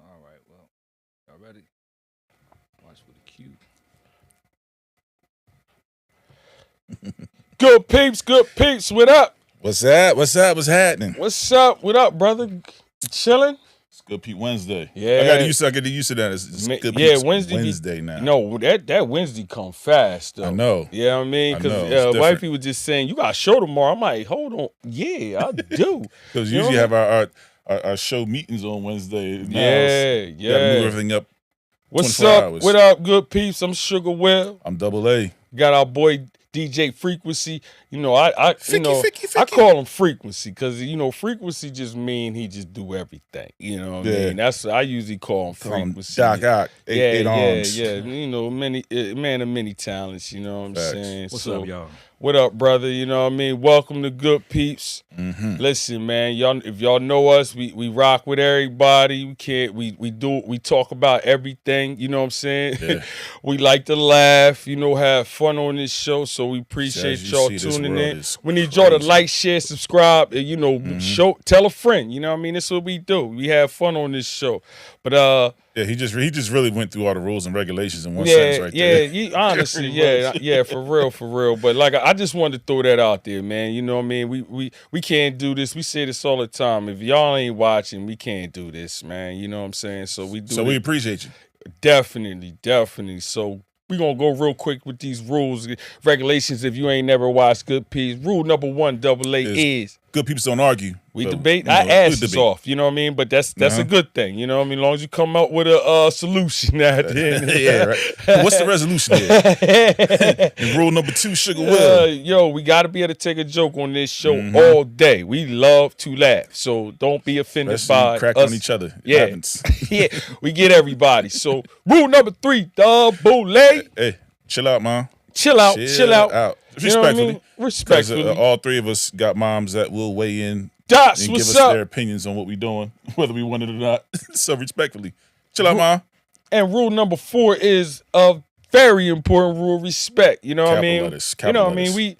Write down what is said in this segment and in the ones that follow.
All right, well, y'all ready? Watch for the cue. Good peeps, good peeps. What up? What's that? What's up? What's happening? What's up? What up, brother? Chilling? It's Good Peep Wednesday. Yeah. I get used to that. It's Good Yeah, Peep Wednesday now. No, that Wednesday come fast though. I know. You know what I mean? Because white people just saying you got a show tomorrow. I'm like, hold on. Yeah, I do. Because usually have our show meetings on Wednesday. Now yeah. Gotta move everything up. What's 24 up? hours. What up, good peeps? I'm Sugar Will. I'm Double A. Got our boy DJ Frequency. You know, I call him Frequency because Frequency just mean he just do everything. You know what I mean? That's I usually call him Frequency. Doc Ock, eight arms. Yeah. You know, man of many talents. You know what I'm saying? What's up, y'all? What up, brother? You know what I mean? Welcome to Good Peeps. Mm-hmm. Listen, man, if y'all know us, we rock with everybody. We talk about everything, you know what I'm saying? Yeah. We like to laugh, have fun on this show, so we appreciate y'all tuning in. We need y'all to like, share, subscribe, tell a friend, you know what I mean? That's what we do. We have fun on this show. But yeah, he just really went through all the rules and regulations in one sentence right there. Yeah, honestly, yeah, for real. But like, I just wanted to throw that out there, man. You know what I mean? We can't do this. We say this all the time. If y'all ain't watching, we can't do this, man. You know what I'm saying? So we do. So we appreciate you. Definitely. So we gonna go real quick with these rules, regulations. If you ain't never watched Good Peeps, rule number 1, Double A is Good Peeps don't argue. we debate our asses off, you know what I mean? But that's a good thing, you know what I mean? As long as you come up with a solution at the end. Yeah, right. What's the resolution here? And rule number 2, Sugar Will. We got to be able to take a joke on this show all day. We love to laugh, so don't be offended by crack us. on each other. It Yeah, happens. yeah, we get everybody. So rule number 3, Double A. Hey, chill out, man. Chill out. Respectfully. You know what I mean? Respectfully. All 3 of us got moms that will weigh in Dots, and what's give us up? their opinions on what we're doing, whether we want it or not. So respectfully. Chill out, mom. And rule number 4 is a very important rule, respect. You know what I mean? You know what I mean? We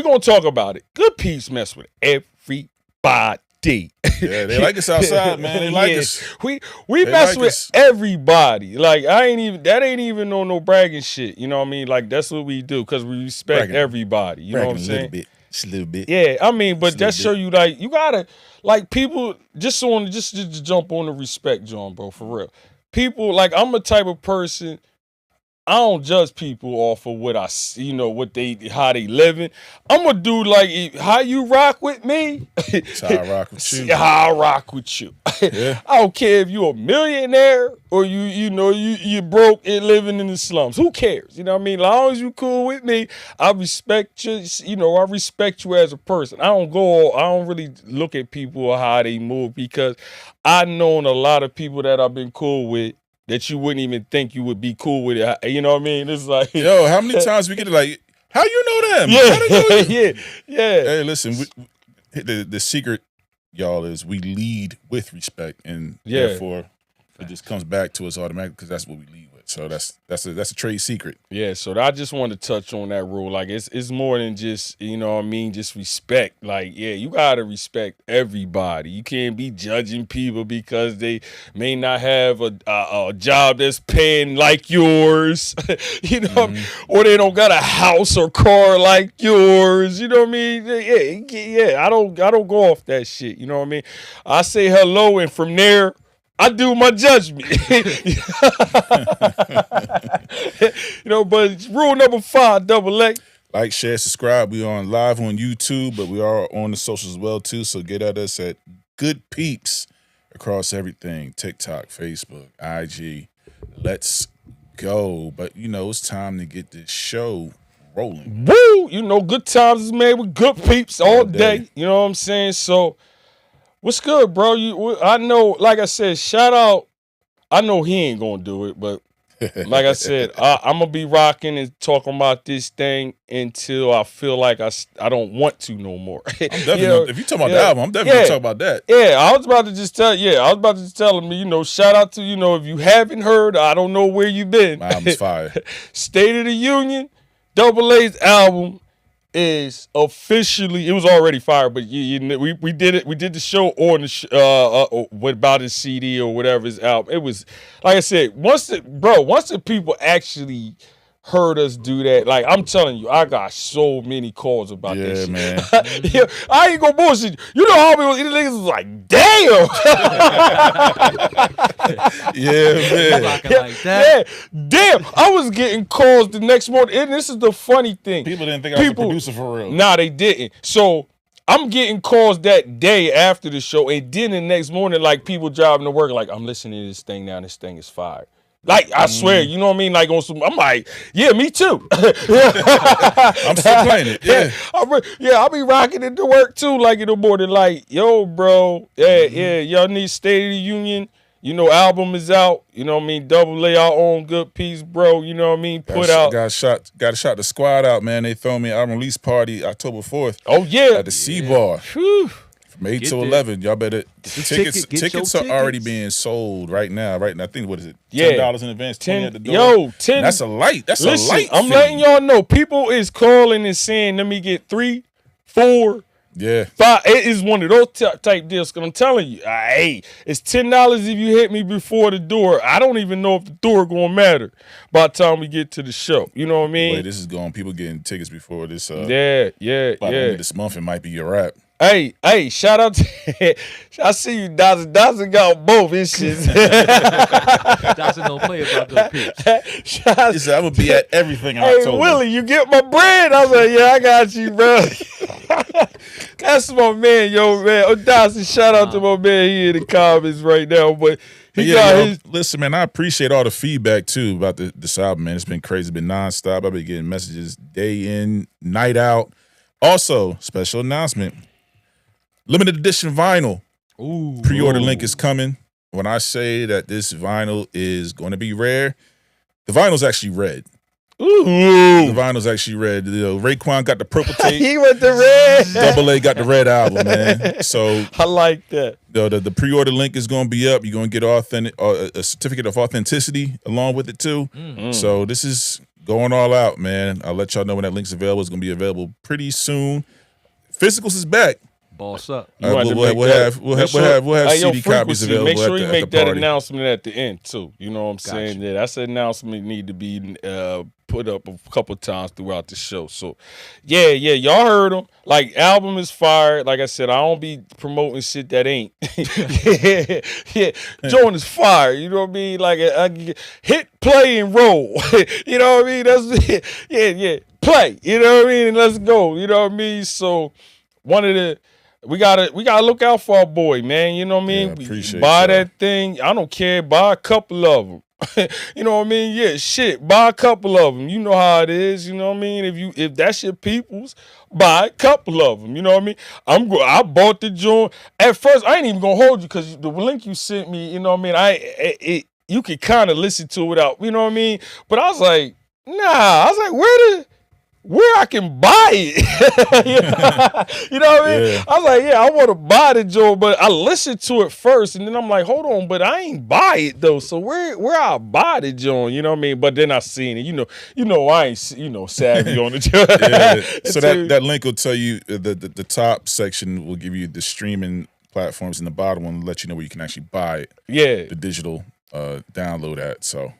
gonna talk about it. Good Peeps mess with everybody. Yeah, they like us outside, man. They like us. We mess with everybody. Like that ain't even no bragging shit. You know what I mean? Like that's what we do because we respect everybody. You know what I'm saying? Just a little bit. Yeah, I mean, but that show you like you gotta like people just to jump on the respect, John, bro, for real. People like I'm a type of person. I don't judge people off of what I see, you know, how they living. I'm gonna do like how you rock with me. That's how I rock with you. How I rock with you. Yeah. I don't care if you're a millionaire or you broke and living in the slums. Who cares? You know what I mean? As long as you cool with me, I respect you. You know, I respect you as a person. I don't really look at people or how they move because I've known a lot of people that I've been cool with that you wouldn't even think you would be cool with it. You know what I mean? It's like, yo, how many times we get it like, how you know them? Yeah, how they know you? yeah. Hey, listen, the secret, y'all, is we lead with respect, and therefore it just comes back to us automatically because that's what we lead with. So that's a trade secret. Yeah, so I just want to touch on that rule. Like it's more than just, you know what I mean, just respect. Like, yeah, you gotta respect everybody. You can't be judging people because they may not have a job that's paying like yours, you know, or they don't got a house or car like yours. You know what I mean? Yeah. I don't go off that shit. You know what I mean? I say hello, and from there, I do my judgment. You know, but rule number 5, double A. Like, share, subscribe. We are live on YouTube, but we are on the socials as well, too. So get at us at Good Peepz across everything. TikTok, Facebook, IG. Let's go. But, you know, it's time to get this show rolling. Woo! You know, good times is made with Good Peepz all day. You know what I'm saying? So, what's good, bro? I know, like I said, shout out. I know he ain't gonna do it, but like I said, I'm gonna be rocking and talking about this thing until I feel like I don't want to no more. I'm definitely if you talking about the album, I'm definitely gonna talk about that. Yeah, I was about to just tell him, you know, shout out to, you know, if you haven't heard, I don't know where you been. My album's fire. State of the Union, Double A's album is officially, it was already fired, but we did it. We did the show on the what about his CD or whatever his album. It was, like I said, once the people actually heard us do that, like I'm telling you, I got so many calls about that shit. Man. Yeah, I ain't gonna bullshit. You know how many niggas was like, damn. Man. Damn. I was getting calls the next morning, and this is the funny thing. People didn't think I was a producer for real. Nah, they didn't. So I'm getting calls that day after the show, and then the next morning, like people driving to work, like I'm listening to this thing now, and this thing is fired. Like, I swear, you know what I mean? Like, I'm like, yeah, me too. I'm still playing it, yeah. I'll be rocking it to work too, like in the morning, like, yo, bro, y'all need State of the Union. You know, album is out. You know what I mean? Double A, our own Good Peepz, bro. You know what I mean? Got a shot the squad out, man. They throw me an album release party October 4th. Oh, yeah. At the C-Bar. Whew. From 8 to 11, y'all better. Tickets are already being sold right now. I think, what is it? $10 in advance, 20 at the door. Yo, 10. That's a light. That's a light. I'm letting y'all know. People is calling and saying, let me get 3, 4, 5. It is one of those type deals. Cause I'm telling you, hey, it's $10 if you hit me before the door. I don't even know if the door gonna matter by the time we get to the show. You know what I mean? Wait, this is going. People getting tickets before this. By the end of this month, it might be your rap. Hey, shout out to I see you, Dawson. Dawson got both his shits. Dawson don't play about Good Peepz. He said, I'm going to be at everything in October. Hey, Willie, you get my bread? I was like, yeah, I got you, bro. That's my man, yo, man. Oh, Dawson, shout out to my man here in the comments right now. But he got his. Listen, man, I appreciate all the feedback, too, about this album, man. It's been crazy. It's been nonstop. I've been getting messages day in, night out. Also, special announcement. Limited edition vinyl. Ooh. Pre-order link is coming. When I say that this vinyl is going to be rare, the vinyl's actually red. Ooh. The vinyl's actually red. Raekwon got the purple tape. He went the red. Double A got the red album, man. So I like that. The pre-order link is going to be up. You're going to get a certificate of authenticity along with it too. Mm-hmm. So this is going all out, man. I'll let y'all know when that link's available. It's going to be available pretty soon. Physicals is back. Boss up. You wanted to we'll make that- have make sure- we'll have Hey, yo, CD copies Frequency, available make sure at you the make that party. announcement at the end too. You know what I'm saying? Gotcha. Yeah, that's an announcement need to be put up a couple times throughout the show. So, yeah, y'all heard them. Like, album is fire. Like I said, I don't be promoting shit that ain't. yeah. Joint is fire. You know what I mean? Like, I hit, play, and roll. You know what I mean? That's yeah. Play. You know what I mean? And let's go. You know what I mean? So, we gotta look out for our boy, man. You know what I mean? Yeah, appreciate buy y'all. that thing. I don't care. Buy a couple of them. You know what I mean? Yeah, shit. Buy a couple of them. You know how it is. You know what I mean? If that's your people's, buy a couple of them. You know what I mean? I bought the joint. At first, I ain't even gonna hold you because the link you sent me. You know what I mean? You could kind of listen to it without. You know what I mean? But I was like, nah. I was like, where I can buy it. You know what I mean? Yeah. I was like, yeah, I want to buy the joint, but I listened to it first, and then I'm like, hold on, but I ain't buy it though. So where I buy the joint? You know what I mean? But then I seen it. You know, I ain't savvy on the joint. Yeah. So that link will tell you the top section will give you the streaming platforms, and the bottom one will let you know where you can actually buy it. Yeah. The digital download at. So.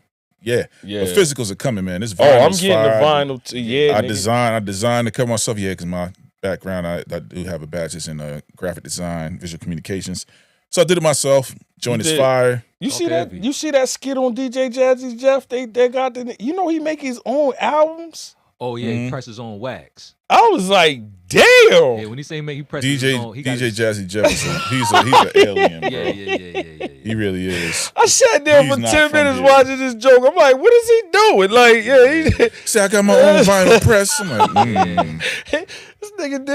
Yeah, Yeah. but physicals are coming, man. This vinyl Oh, I'm is getting fire. the vinyl too. Yeah, I nigga. designed to cover myself. Yeah, because my background, I do have a bachelor's in graphic design, visual communications. So I did it myself. Joint is did. fire. You see Okay, that? heavy. You see that skit on DJ Jazzy Jeff? They got the. You know he make his own albums. Oh yeah, he presses on wax. I was like, damn. Yeah, when he say he presses DJ on, he got DJ his- Jazzy Jefferson. He's an alien, bro. Yeah. He really is. I sat there He's for not 10 from minutes here. watching this joke. I'm like, what is he doing? Like, yeah, See, I got my own vinyl press. I'm like, this nigga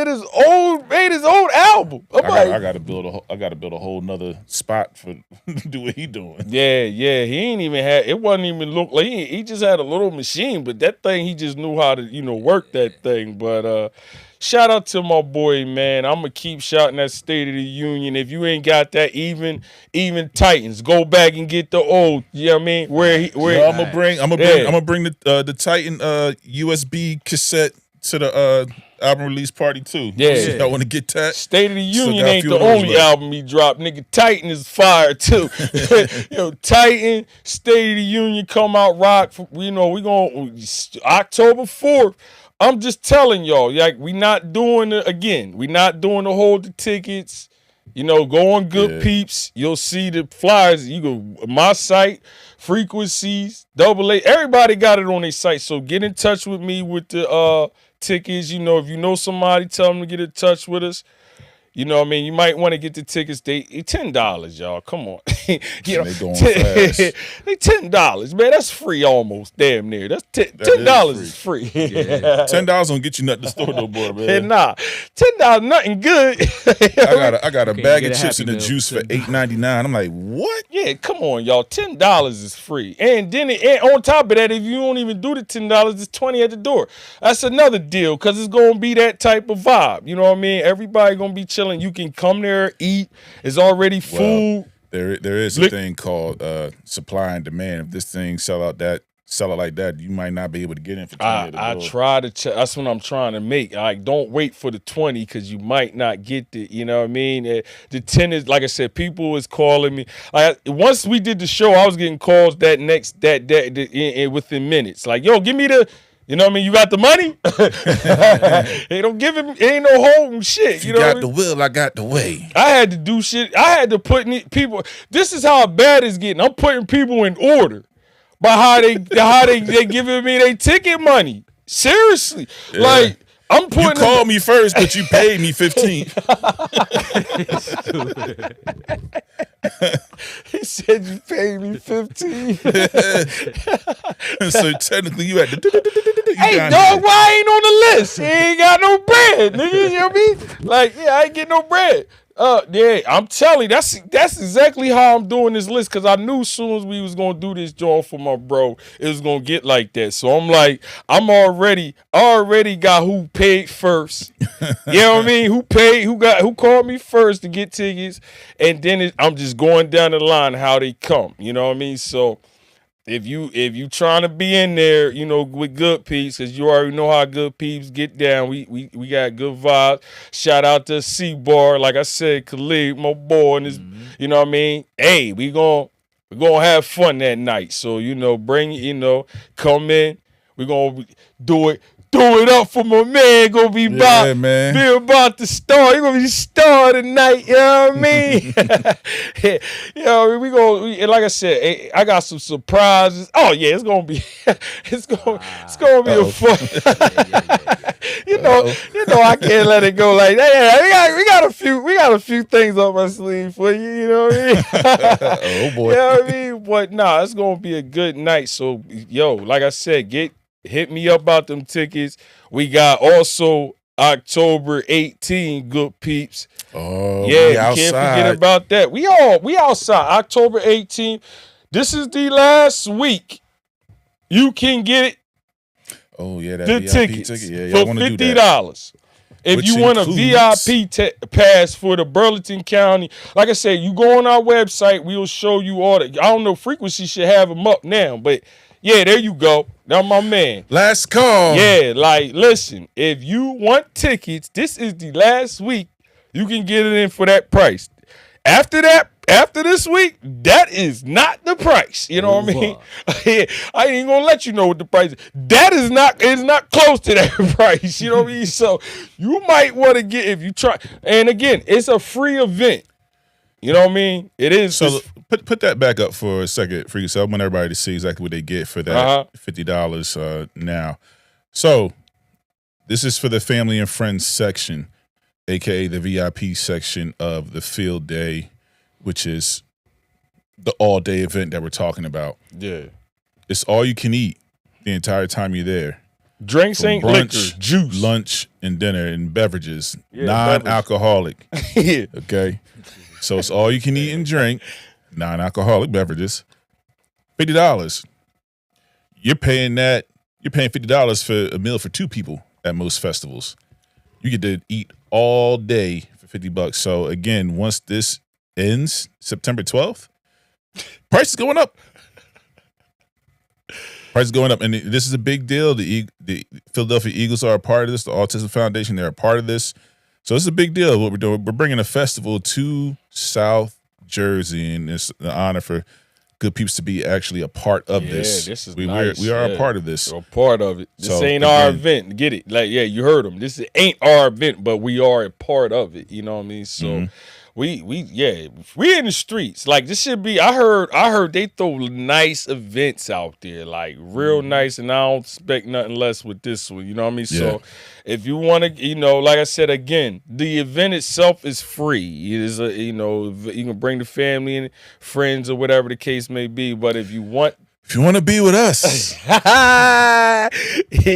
made his own album. I'm like, I gotta build a whole nother spot for do what he doing. yeah. He ain't even had. It wasn't even look like he just had a little machine, but that thing he just knew how to work that thing. But shout out to my boy, man. I'm gonna keep shouting that State of the Union. If you ain't got that, even Titans, go back and get the old. You know what I mean? Where I'm gonna bring the Titan USB cassette to the album release party too. Yeah. So y'all want to get that? State of the Still Union got a ain't few the of those only left. album he dropped. Nigga, Titan is fire too. Titan, State of the Union come out rock. We going October 4th. I'm just telling y'all, like we not doing it again. We not doing the hold the tickets. Go on Good Peepz. You'll see the flyers. You go my site, Frequencies, AA. Everybody got it on their site. So get in touch with me with the tickets. If you know somebody, tell them to get in touch with us. You know what I mean? You might want to get the tickets. They $10, y'all. Come on. They going fast. They $10, man. That's free almost. Damn near. That's $10 is free. $10 don't get you nothing to store no more, man. Nah. $10 nothing good. I got a Okay, bag get of a chips Happy and the Meal. juice for $8.99. I'm like, what? Yeah, come on, y'all. $10 is free. And then and on top of that, if you don't even do the $10, it's $20 at the door. That's another deal because it's going to be that type of vibe. You know what I mean? Everybody going to be chilling. You can come there, eat. It's already food. Well, there is a thing called supply and demand. If this thing sell out like that, you might not be able to get in for $20 at the I door. try to check. That's what I'm trying to make. Like, don't wait for the 20 because you might not get it. You know what I mean? The 10 is, like I said, people was calling me. Once we did the show, I was getting calls within minutes. Like, yo, give me the. You know what I mean? You got the money? They don't give him. Ain't no holding shit. You know got what I the mean? will, I got the way. I had to do shit. I had to put people. This is how bad it's getting. I'm putting people in order by how they giving me their ticket money. Seriously, like I'm putting. You called me first, but you paid me 15. He said you paid me 15. So technically, you had to. Hey, dog, why I ain't on the list? He ain't got no bread, nigga. You know what I mean? Like, yeah, I ain't get no bread. Yeah, I'm telling you, that's exactly how I'm doing this list, because I knew as soon as we was gonna do this joint for my bro, it was gonna get like that. So I'm like, I already got who paid first. You know what I mean? Who called me first to get tickets, and then I'm just going down the line how they come. You know what I mean? So if you trying to be in there, with Good Peepz, because you already know how Good Peepz get down. We got good vibes. Shout out to C-Bar, like I said, Khalid, my boy, and his, you know what I mean? Hey, we're gonna have fun that night. So, bring, come in. We're gonna do it up for my man. Gonna be about to start. He gonna be star tonight. You know what I mean? We gonna, like I said, I got some surprises. Oh yeah, it's gonna be, it's gonna be a fun. You know, I can't let it go like that. We got a few things up my sleeve for you. You know what I mean? Oh boy. You know what I mean? But nah, it's gonna be a good night. So like I said, hit me up about them tickets. We got also October 18, Good Peepz. Oh, yeah, you can't forget about that. We outside. October 18th. This is the last week. You can get the VIP ticket. Yeah, for $50. If you want a VIP pass for the Burlington County, like I said, you go on our website. We'll show you all the. I don't know, Frequency should have them up now, but yeah, there you go. Now, my man. Last call. Yeah, listen, if you want tickets, this is the last week you can get it in for that price. After this week, that is not the price. You know what I mean? I ain't gonna let you know what the price is. That is not, it's not close to that price. You know what I mean? So you might want to get, if you try, and again, it's a free event. You know what I mean? It is. So put that back up for a second for yourself. I want everybody to see exactly what they get for that $50 now. So this is for the family and friends section, aka the VIP section of the field day, which is the all-day event that we're talking about. Yeah. It's all you can eat the entire time you're there. Drinks ain't brunch, liquor, juice. Lunch and dinner and beverages. Non-alcoholic. Yeah. Okay. So it's all you can eat and drink, non-alcoholic beverages. $50. You're paying $50 for a meal for two people at most festivals. You get to eat all day for $50. So again, once this ends September 12th, price is going up. Price is going up, and this is a big deal. The Philadelphia Eagles are a part of this. The Autism Foundation, they're a part of this. So it's a big deal what we're doing. We're bringing a festival to South Jersey, and it's an honor for Good Peepz to be actually a part of this. Yeah, this is nice. We are a part of this. We're a part of it. This ain't our event. Get it? You heard them. This ain't our event, but we are a part of it. You know what I mean? So we in the streets. This should be. I heard they throw nice events out there, real nice, and I don't expect nothing less with this one. You know what I mean? Yeah. So if you want to, like I said again, the event itself is free. It is you can bring the family and friends or whatever the case may be. But if you want to be with us, he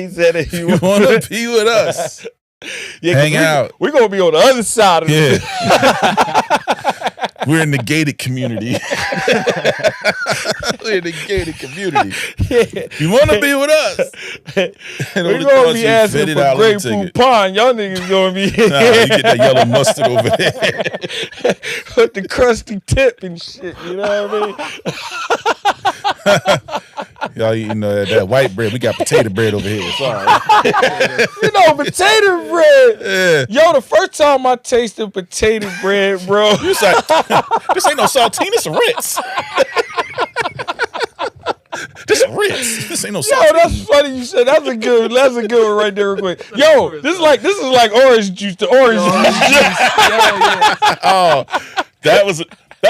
said, if you want to be with us. Yeah, hang out. We're going to be on the other side of it. We're in the gated community. We're in the gated community. Yeah. You want to be with us? We're going to be asking for grapefruit pine. Y'all niggas going to be you get that yellow mustard over there. With the crusty tip and shit. You know what I mean? Y'all eating that white bread. We got potato bread over here. Sorry. Potato bread. Yeah. Yo, the first time I tasted potato bread, bro. You was like, this ain't no saltine, it's a Ritz. This is Ritz. This ain't no saltine. Yo, that's funny you said. That's a good one right there real quick. Yo, this is like orange juice. The orange juice. Oh, that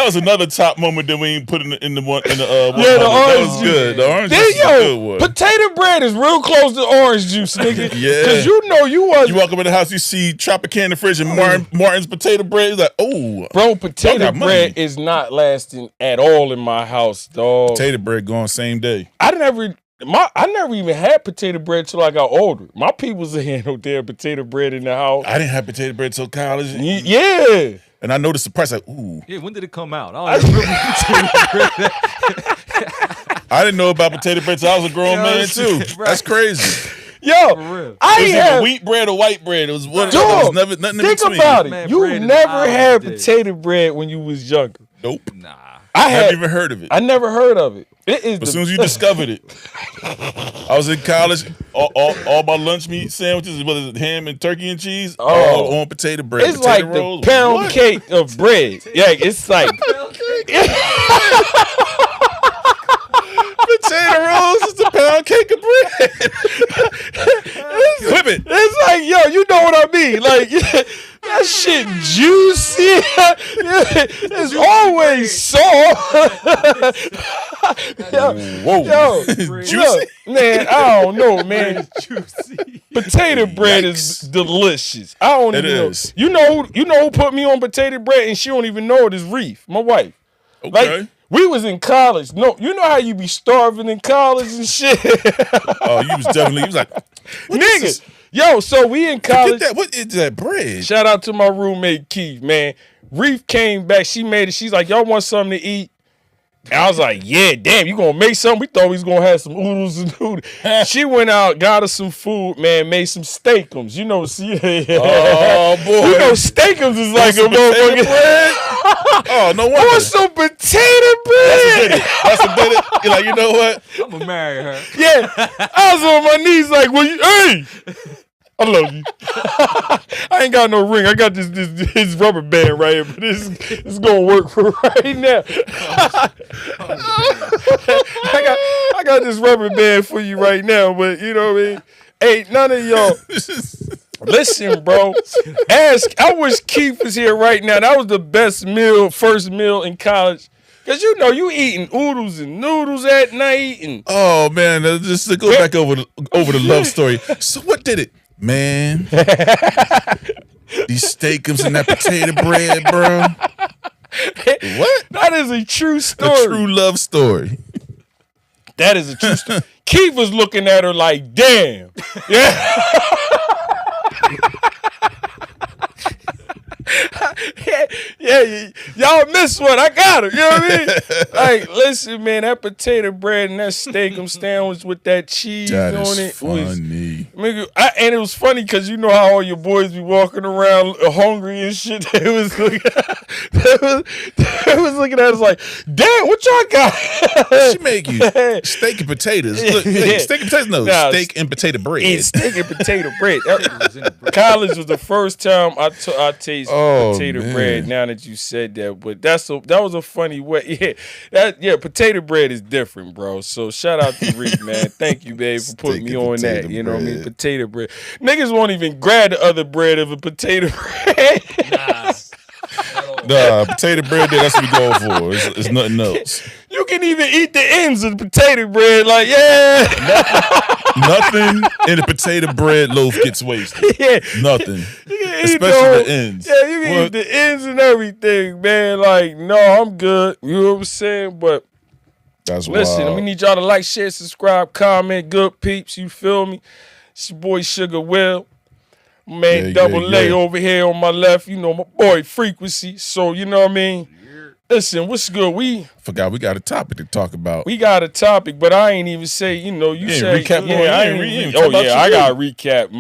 was another top moment that we ain't put in the the orange that was good. The orange juice is a good one. Potato bread is real close to orange juice, nigga. Yeah. Because you walk up in the house, you see Tropicana in the fridge and Martin's potato bread. It's like, oh. Bro, potato bread is not lasting at all in my house, dog. Potato bread going same day. I never even had potato bread till I got older. My people's handled their potato bread in the house. I didn't have potato bread till college. Yeah. And I noticed the price, ooh. Yeah, when did it come out? I don't remember potato bread. I didn't know about potato bread till I was a grown man, too. Right. That's crazy. Yo, I ain't had wheat bread or white bread. It was one. Dog, nothing in between. Think about it. You never had potato bread when you was younger. Nope. Nah. I haven't even heard of it. I never heard of it. It is. As soon as you discovered it, I was in college. All my lunch meat sandwiches, whether it's ham and turkey and cheese, all on potato bread. It's potato like rolls. the pound cake of bread. Yeah, it's like potato rolls is the pound cake of bread. Flip it. It's like, yo, you know what I mean? Like, that shit juicy. It's always soft. Yo, Juicy? Man, I don't know, man. Juicy. Potato bread is delicious. I don't even know. You know who put me on potato bread and she don't even know it is Reef, my wife. Okay. Like, we was in college. No, you know how you be starving in college and shit. Oh, you was like, nigga. Yo, so we in college. What is that bread? Shout out to my roommate Keith, man. Reef came back. She made it. She's like, y'all want something to eat? And I was like, yeah, damn, you gonna make something? We thought we was gonna have some oodles and noodles. She went out, got us some food, man, made some steakums. You know, see, oh boy, you know, steakums is like a motherfucker. Oh, no wonder. I want some potato bread. That's a bit. You're like, you know what? I'm gonna marry her. Yeah, I was on my knees like, well, hey, I love you. I ain't got no ring. I got this rubber band right here, but it's gonna work for right now. I got this rubber band for you right now, but you know what I mean? Hey, none of y'all. Listen, bro. I wish Keith was here right now. That was the best first meal in college. Cause you know you eating oodles and noodles at night and man, just to go back over the love story. So what did it? Man, these steakums and that potato bread, bro. What? That is a true story. A true love story. That is a true story. Keith was looking at her like, damn. Yeah. Yeah, y'all missed one. I got it. You know what I mean? Like, listen, man, that potato bread and that steakum sandwich with that cheese that on it funny. and it was funny because you know how all your boys be walking around hungry and shit. They was looking at us like, damn, what y'all got? She make you steak and potatoes. Look, steak and potatoes? No, steak and potato bread. It's steak and potato bread. College was the first time I tasted potato bread. Now that you said that, but that was a funny way. Yeah, potato bread is different, bro. So shout out to Reek, man. Thank you, babe, for putting me on that. You know what I mean? Potato bread. Niggas won't even grab the other bread of a potato bread. Nah, potato bread, that's what we going for. It's nothing else. You can even eat the ends of the potato bread. Like, yeah. Nothing in the potato bread loaf gets wasted. Yeah. Nothing. Especially the ends. Yeah, you can eat the ends and everything, man. Like, no, I'm good. You know what I'm saying? But listen, we need y'all to like, share, subscribe, comment. Good peeps, you feel me? It's your boy Sugar Will. Man, Double A over here on my left. You know, my boy Frequency. So, you know what I mean? Listen, what's good? We got a topic to talk about. We got a topic, but I ain't even say, you know, you say recap. I gotta recap.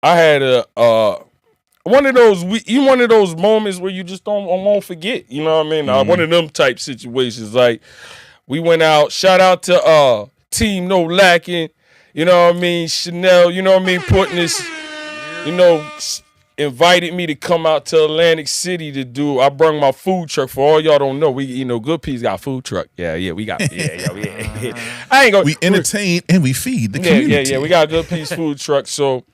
I had one of those moments where you just won't forget. You know what I mean? One of them type situations. Like, we went out, shout out to Team No Lacking, you know what I mean? Chanel, you know what I mean? Putting this, you know, invited me to come out to Atlantic City to do. I brung my food truck. For all y'all don't know, we Good Peepz got food truck. Yeah, we got. Yeah. I ain't gonna. We entertain and we feed the community. Yeah. We got Good Peepz food truck. So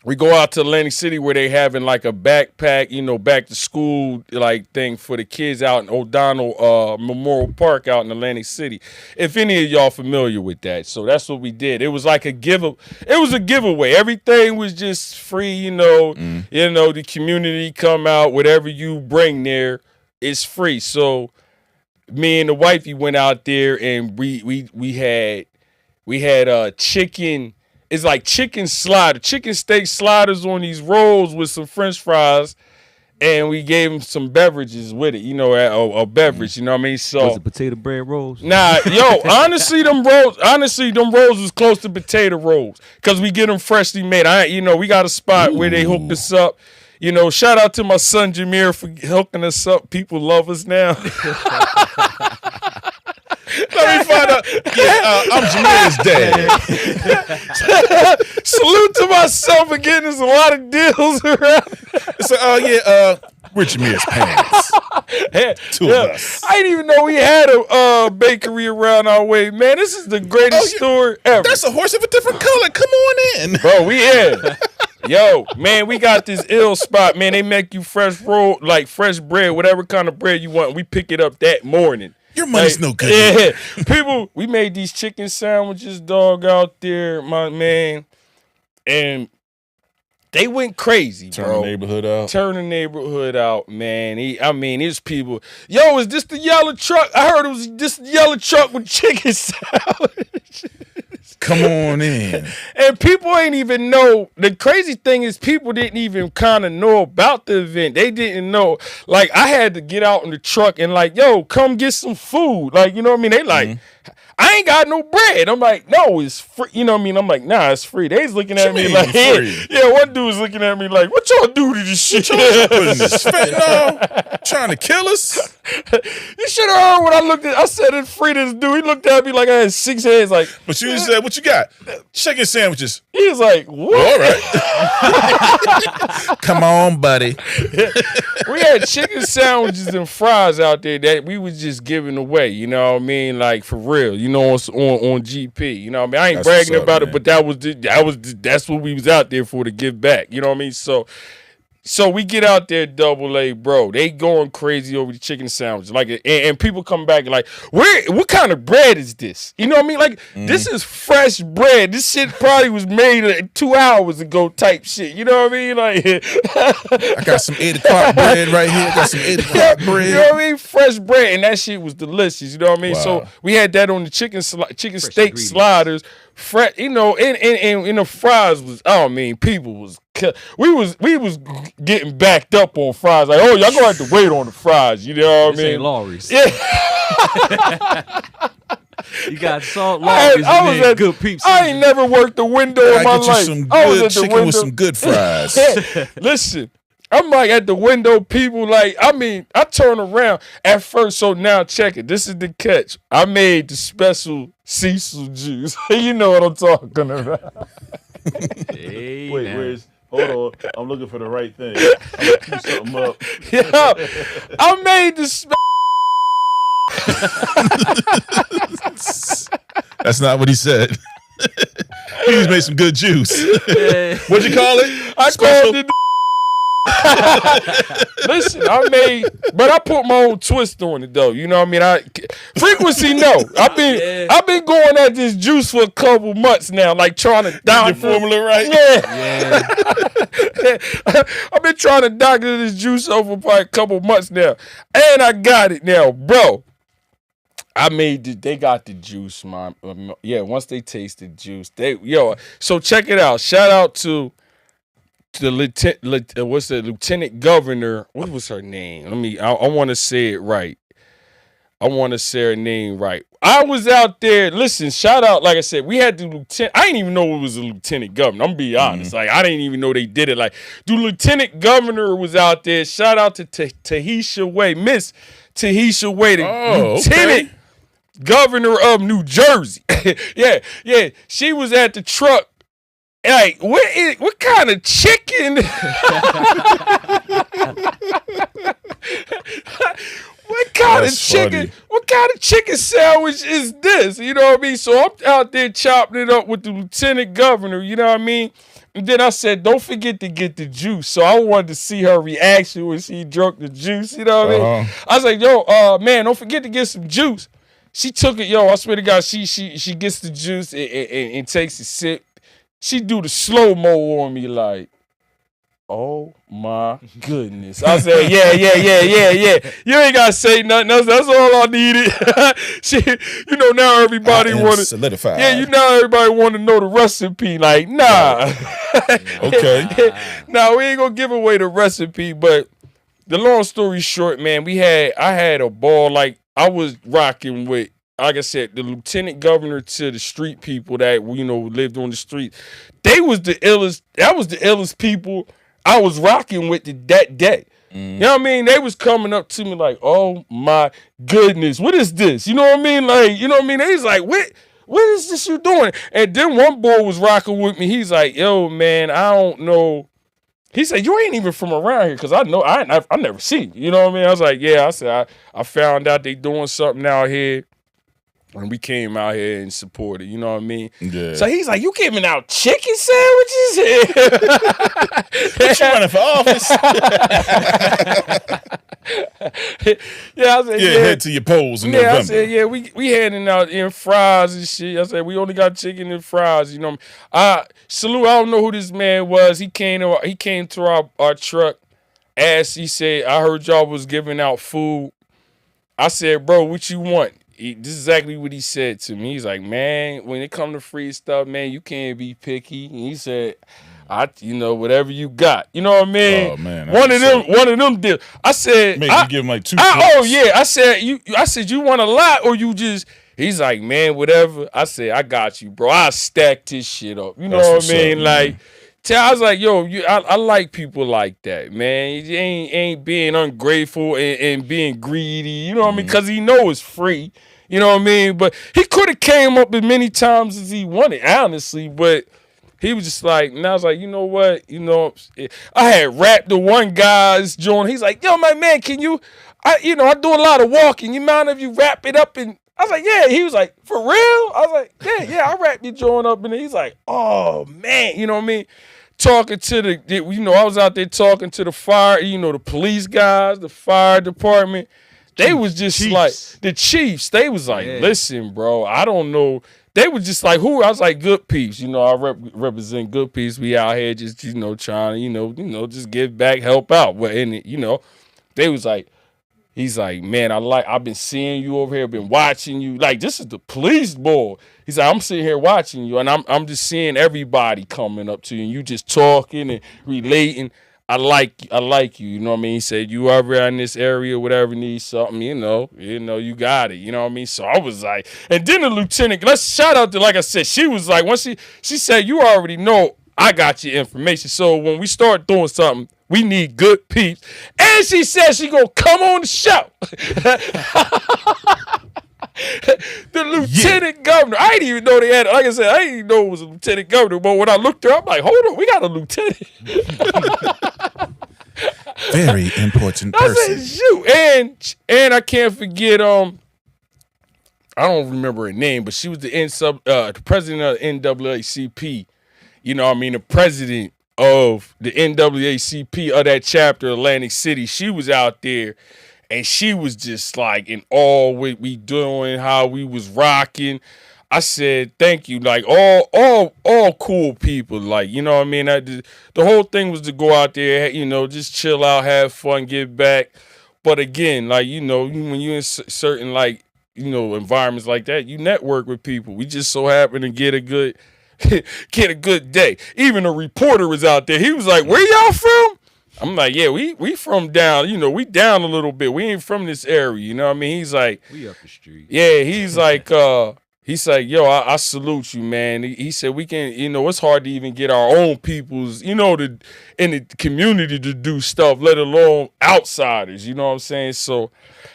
we go out to Atlantic City where they having like a backpack, you know, back to school like thing for the kids out in O'Donnell Memorial Park out in Atlantic City. If any of y'all familiar with that, so that's what we did. It was like a giveaway. Everything was just free, you know. You know, the community come out, whatever you bring there, it's free. So me and the wifey went out there and we had chicken. It's like chicken steak sliders on these rolls with some French fries, and we gave them some beverages with it, you know, a beverage, you know what I mean? So was it potato bread rolls? Nah, yo, honestly, them rolls was close to potato rolls because we get them freshly made. We got a spot where they hooked us up. You know, shout out to my son Jameer for hooking us up. People love us now. Let me find out. Yeah, I'm Jameer's dad. Salute to myself for getting us a lot of deals around. So, we're Jameer's parents. Two of us. I didn't even know we had a bakery around our way, man. This is the greatest store ever. That's a horse of a different color. Come on in. Bro, we in. Yo, man, we got this ill spot, man. They make you fresh roll, like fresh bread, whatever kind of bread you want. We pick it up that morning. Your money's no good. Yeah. People, we made these chicken sandwiches, dog, out there, my man. And they went crazy, bro. Turn the neighborhood out. Turn the neighborhood out, man. It's people. Yo, is this the yellow truck? I heard it was this the yellow truck with chicken sandwich. Come on in. And people ain't even know. The crazy thing is people didn't even kind of know about the event. They didn't know. Like, I had to get out in the truck and like, yo, come get some food. Like, you know what I mean? They like, I ain't got no bread. I'm like, no, it's free. You know what I mean? I'm like, nah, it's free. They's looking at me like, yeah, one dude's looking at me like, what y'all do to this shit? Y'all putting this fentanyl? Trying to kill us? You should have heard when I said it's free to this dude. He looked at me like I had 6 heads. Like, but you said, what you got? Chicken sandwiches. He was like, what? All right. Come on, buddy. We had chicken sandwiches and fries out there that we was just giving away. You know what I mean? Like, for real. You know, on GP. You know what I mean? I ain't bragging about it, but that's what we was out there for, to give back. You know what I mean? So we get out there, Double A, bro. They going crazy over the chicken sandwich. Like, and people come back and like, what kind of bread is this? You know what I mean? Like, this is fresh bread. This shit probably was made like 2 hours ago type shit. You know what I mean? Like, I got some 8 o'clock bread right here. I got some 8 o'clock bread. You know what I mean? Fresh bread. And that shit was delicious. You know what I mean? Wow. So we had that on the chicken steak sliders. You know, and the fries was, people was, we was getting backed up on fries. Like, oh, y'all gonna have to wait on the fries. You know what I mean? Ain't Lawry's. Yeah. You got salt, Lawry's, and then Good Peepz. I ain't never worked a window in my life. Some good chicken with some good fries. Listen. I'm like at the window, people like, I turn around at first, so now check it. This is the catch. I made the special Cecil juice. You know what I'm talking about. Hey, wait, hold on. I'm looking for the right thing. I'm going to keep something up. Yeah, I made the That's not what he said. He just made some good juice. What'd you call it? I called it Listen, but I put my own twist on it though. You know what I mean? Frequency, no. I've been going at this juice for a couple months now, like trying to dock the formula right. Yeah. I've been trying to doctor this juice over for a couple months now, and I got it now, bro. They got the juice, man. Yeah, once they taste the juice, so check it out. Shout out to the lieutenant governor. What was her name? I want to say it right. I want to say her name right. I was out there. Listen, shout out. Like I said, we had the lieutenant. I didn't even know it was a lieutenant governor. I'm gonna be honest. Like, I didn't even know they did it. Like, the lieutenant governor was out there. Shout out to Tahisha Way, Miss Tahisha Way, the lieutenant governor of New Jersey. Yeah. She was at the truck. Like, what kind of chicken? What kind of chicken? What kind of chicken sandwich is this? You know what I mean? So I'm out there chopping it up with the lieutenant governor. You know what I mean? And then I said, don't forget to get the juice. So I wanted to see her reaction when she drank the juice. You know what I mean? I was like, yo, man, don't forget to get some juice. She took it, I swear to God, she gets the juice and takes a sip. She do the slow-mo on me like, oh my goodness. I said, yeah. You ain't got to say nothing else. That's all I needed. Now everybody want to solidify. Yeah, everybody want to know the recipe. Like, nah. Okay. Nah, we ain't going to give away the recipe. But the long story short, man, I had a ball. Like, I was rocking with, like I said, the lieutenant governor to the street people that lived on the street. They was the illest. That was the illest people I was rocking with that day. You know what I mean? They was coming up to me like, oh my goodness, what is this? You know what I mean? Like, you know what I mean? They was like, what is this you doing? And then one boy was rocking with me. He's like, yo, man, I don't know. He said, you ain't even from around here, because I know I never seen you. You know what I mean? I was like, yeah. I said, I found out they doing something out here. And we came out here and supported, you know what I mean? Yeah. So he's like, you giving out chicken sandwiches? What you running for office? Yeah, I said, yeah. Head to your polls in November. I said, yeah, we handing out in fries and shit. I said, we only got chicken and fries, you know. Salute, I don't know who this man was. He came to our truck. He said, I heard y'all was giving out food. I said, bro, what you want? This is exactly what he said to me. He's like, man, when it come to free stuff, man, you can't be picky. And he said, whatever you got. You know what I mean? Oh man, one of them deals. I said, maybe you give him like 2 oh yeah. I said, you want a lot or you just? He's like, man, whatever. I said, I got you, bro. I stacked this shit up. You know what I mean? Like. I was like, yo, I like people like that, man. He ain't being ungrateful and being greedy, you know what I mean? Because he know it's free, you know what I mean? But he could have came up as many times as he wanted, honestly. But he was just like, and I was like, you know what? I had rapped the one guy's joint. He's like, yo, my man, can you? I do a lot of walking. You mind if you wrap it up and? I was like, yeah. He was like, for real? I was like, yeah. I wrapped your joint up, and he's like, oh man, you know what I mean? Talking to I was out there talking to the fire, the police guys, the fire department. They was just Chiefs. Like, the Chiefs, they was like, listen, bro, I don't know. They was just like, who? I was like, Good Peepz. I represent Good Peepz. We out here just, trying to, just give back, help out. But, they was like, he's like, man, I've been seeing you over here, been watching you. Like, this is the police boy. He's like, I'm sitting here watching you, and I'm just seeing everybody coming up to you, and you just talking and relating. I like you, you know what I mean? He said, you ever in this area, whatever, need something, you got it, you know what I mean? So I was like, and then the lieutenant, let's shout out to, like I said, she was like, once she said, you already know I got your information. So when we start doing something, we need Good Peepz. And she said she gonna come on the show. The lieutenant governor. I didn't even know they had it. Like I said, I didn't even know it was a lieutenant governor. But when I looked her up, I'm like, hold on, we got a lieutenant. Very important person. I said, shoot. And I can't forget, I don't remember her name, but she was the president of the NAACP. You know what I mean? The president of the NAACP of that chapter, Atlantic City. She was out there. And she was just like in awe what we doing, how we was rocking. I said, thank you. Like all cool people. Like, you know what I mean? The whole thing was to go out there, just chill out, have fun, give back. But again, like, when you're in certain environments like that, you network with people. We just so happen to get a good day. Even a reporter was out there. He was like, where y'all from? I'm like, yeah, we from down, we down a little bit. We ain't from this area, you know what I mean? He's like, we up the street. Yeah, he's like, yo, I salute you, man. He said we can, it's hard to even get our own peoples, in the community to do stuff, let alone outsiders, you know what I'm saying? So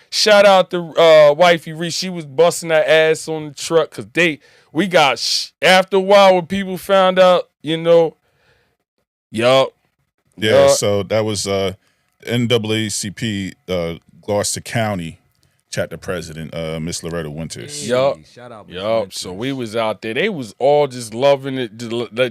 shout out to wifey Reese. She was busting her ass on the truck because we got, after a while when people found out, yup. Yeah, so that was NAACP Gloucester County chapter president, Miss Loretta Winters. Yup. Shout out. Yup. So we was out there. They was all just loving it.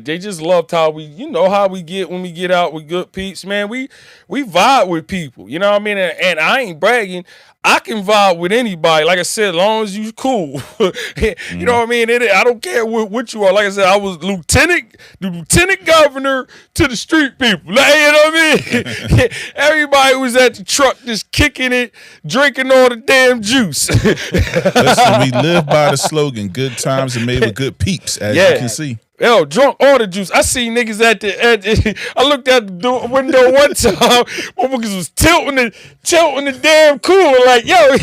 They just loved how we, how we get when we get out with Good Peepz. Man, we vibe with people. You know what I mean? And I ain't bragging. I can vibe with anybody. Like I said, as long as you cool. You know what I mean? I don't care what you are. Like I said, I was the lieutenant governor to the street people. Like, you know what I mean? Everybody was at the truck just kicking it, drinking all the damn damn juice. Listen, we live by the slogan, good times are made with good peeps, as you can see. Yo, drunk all the juice. I seen niggas at the I looked out the window one time. Motherfuckers was tilting the damn cooler like, yo,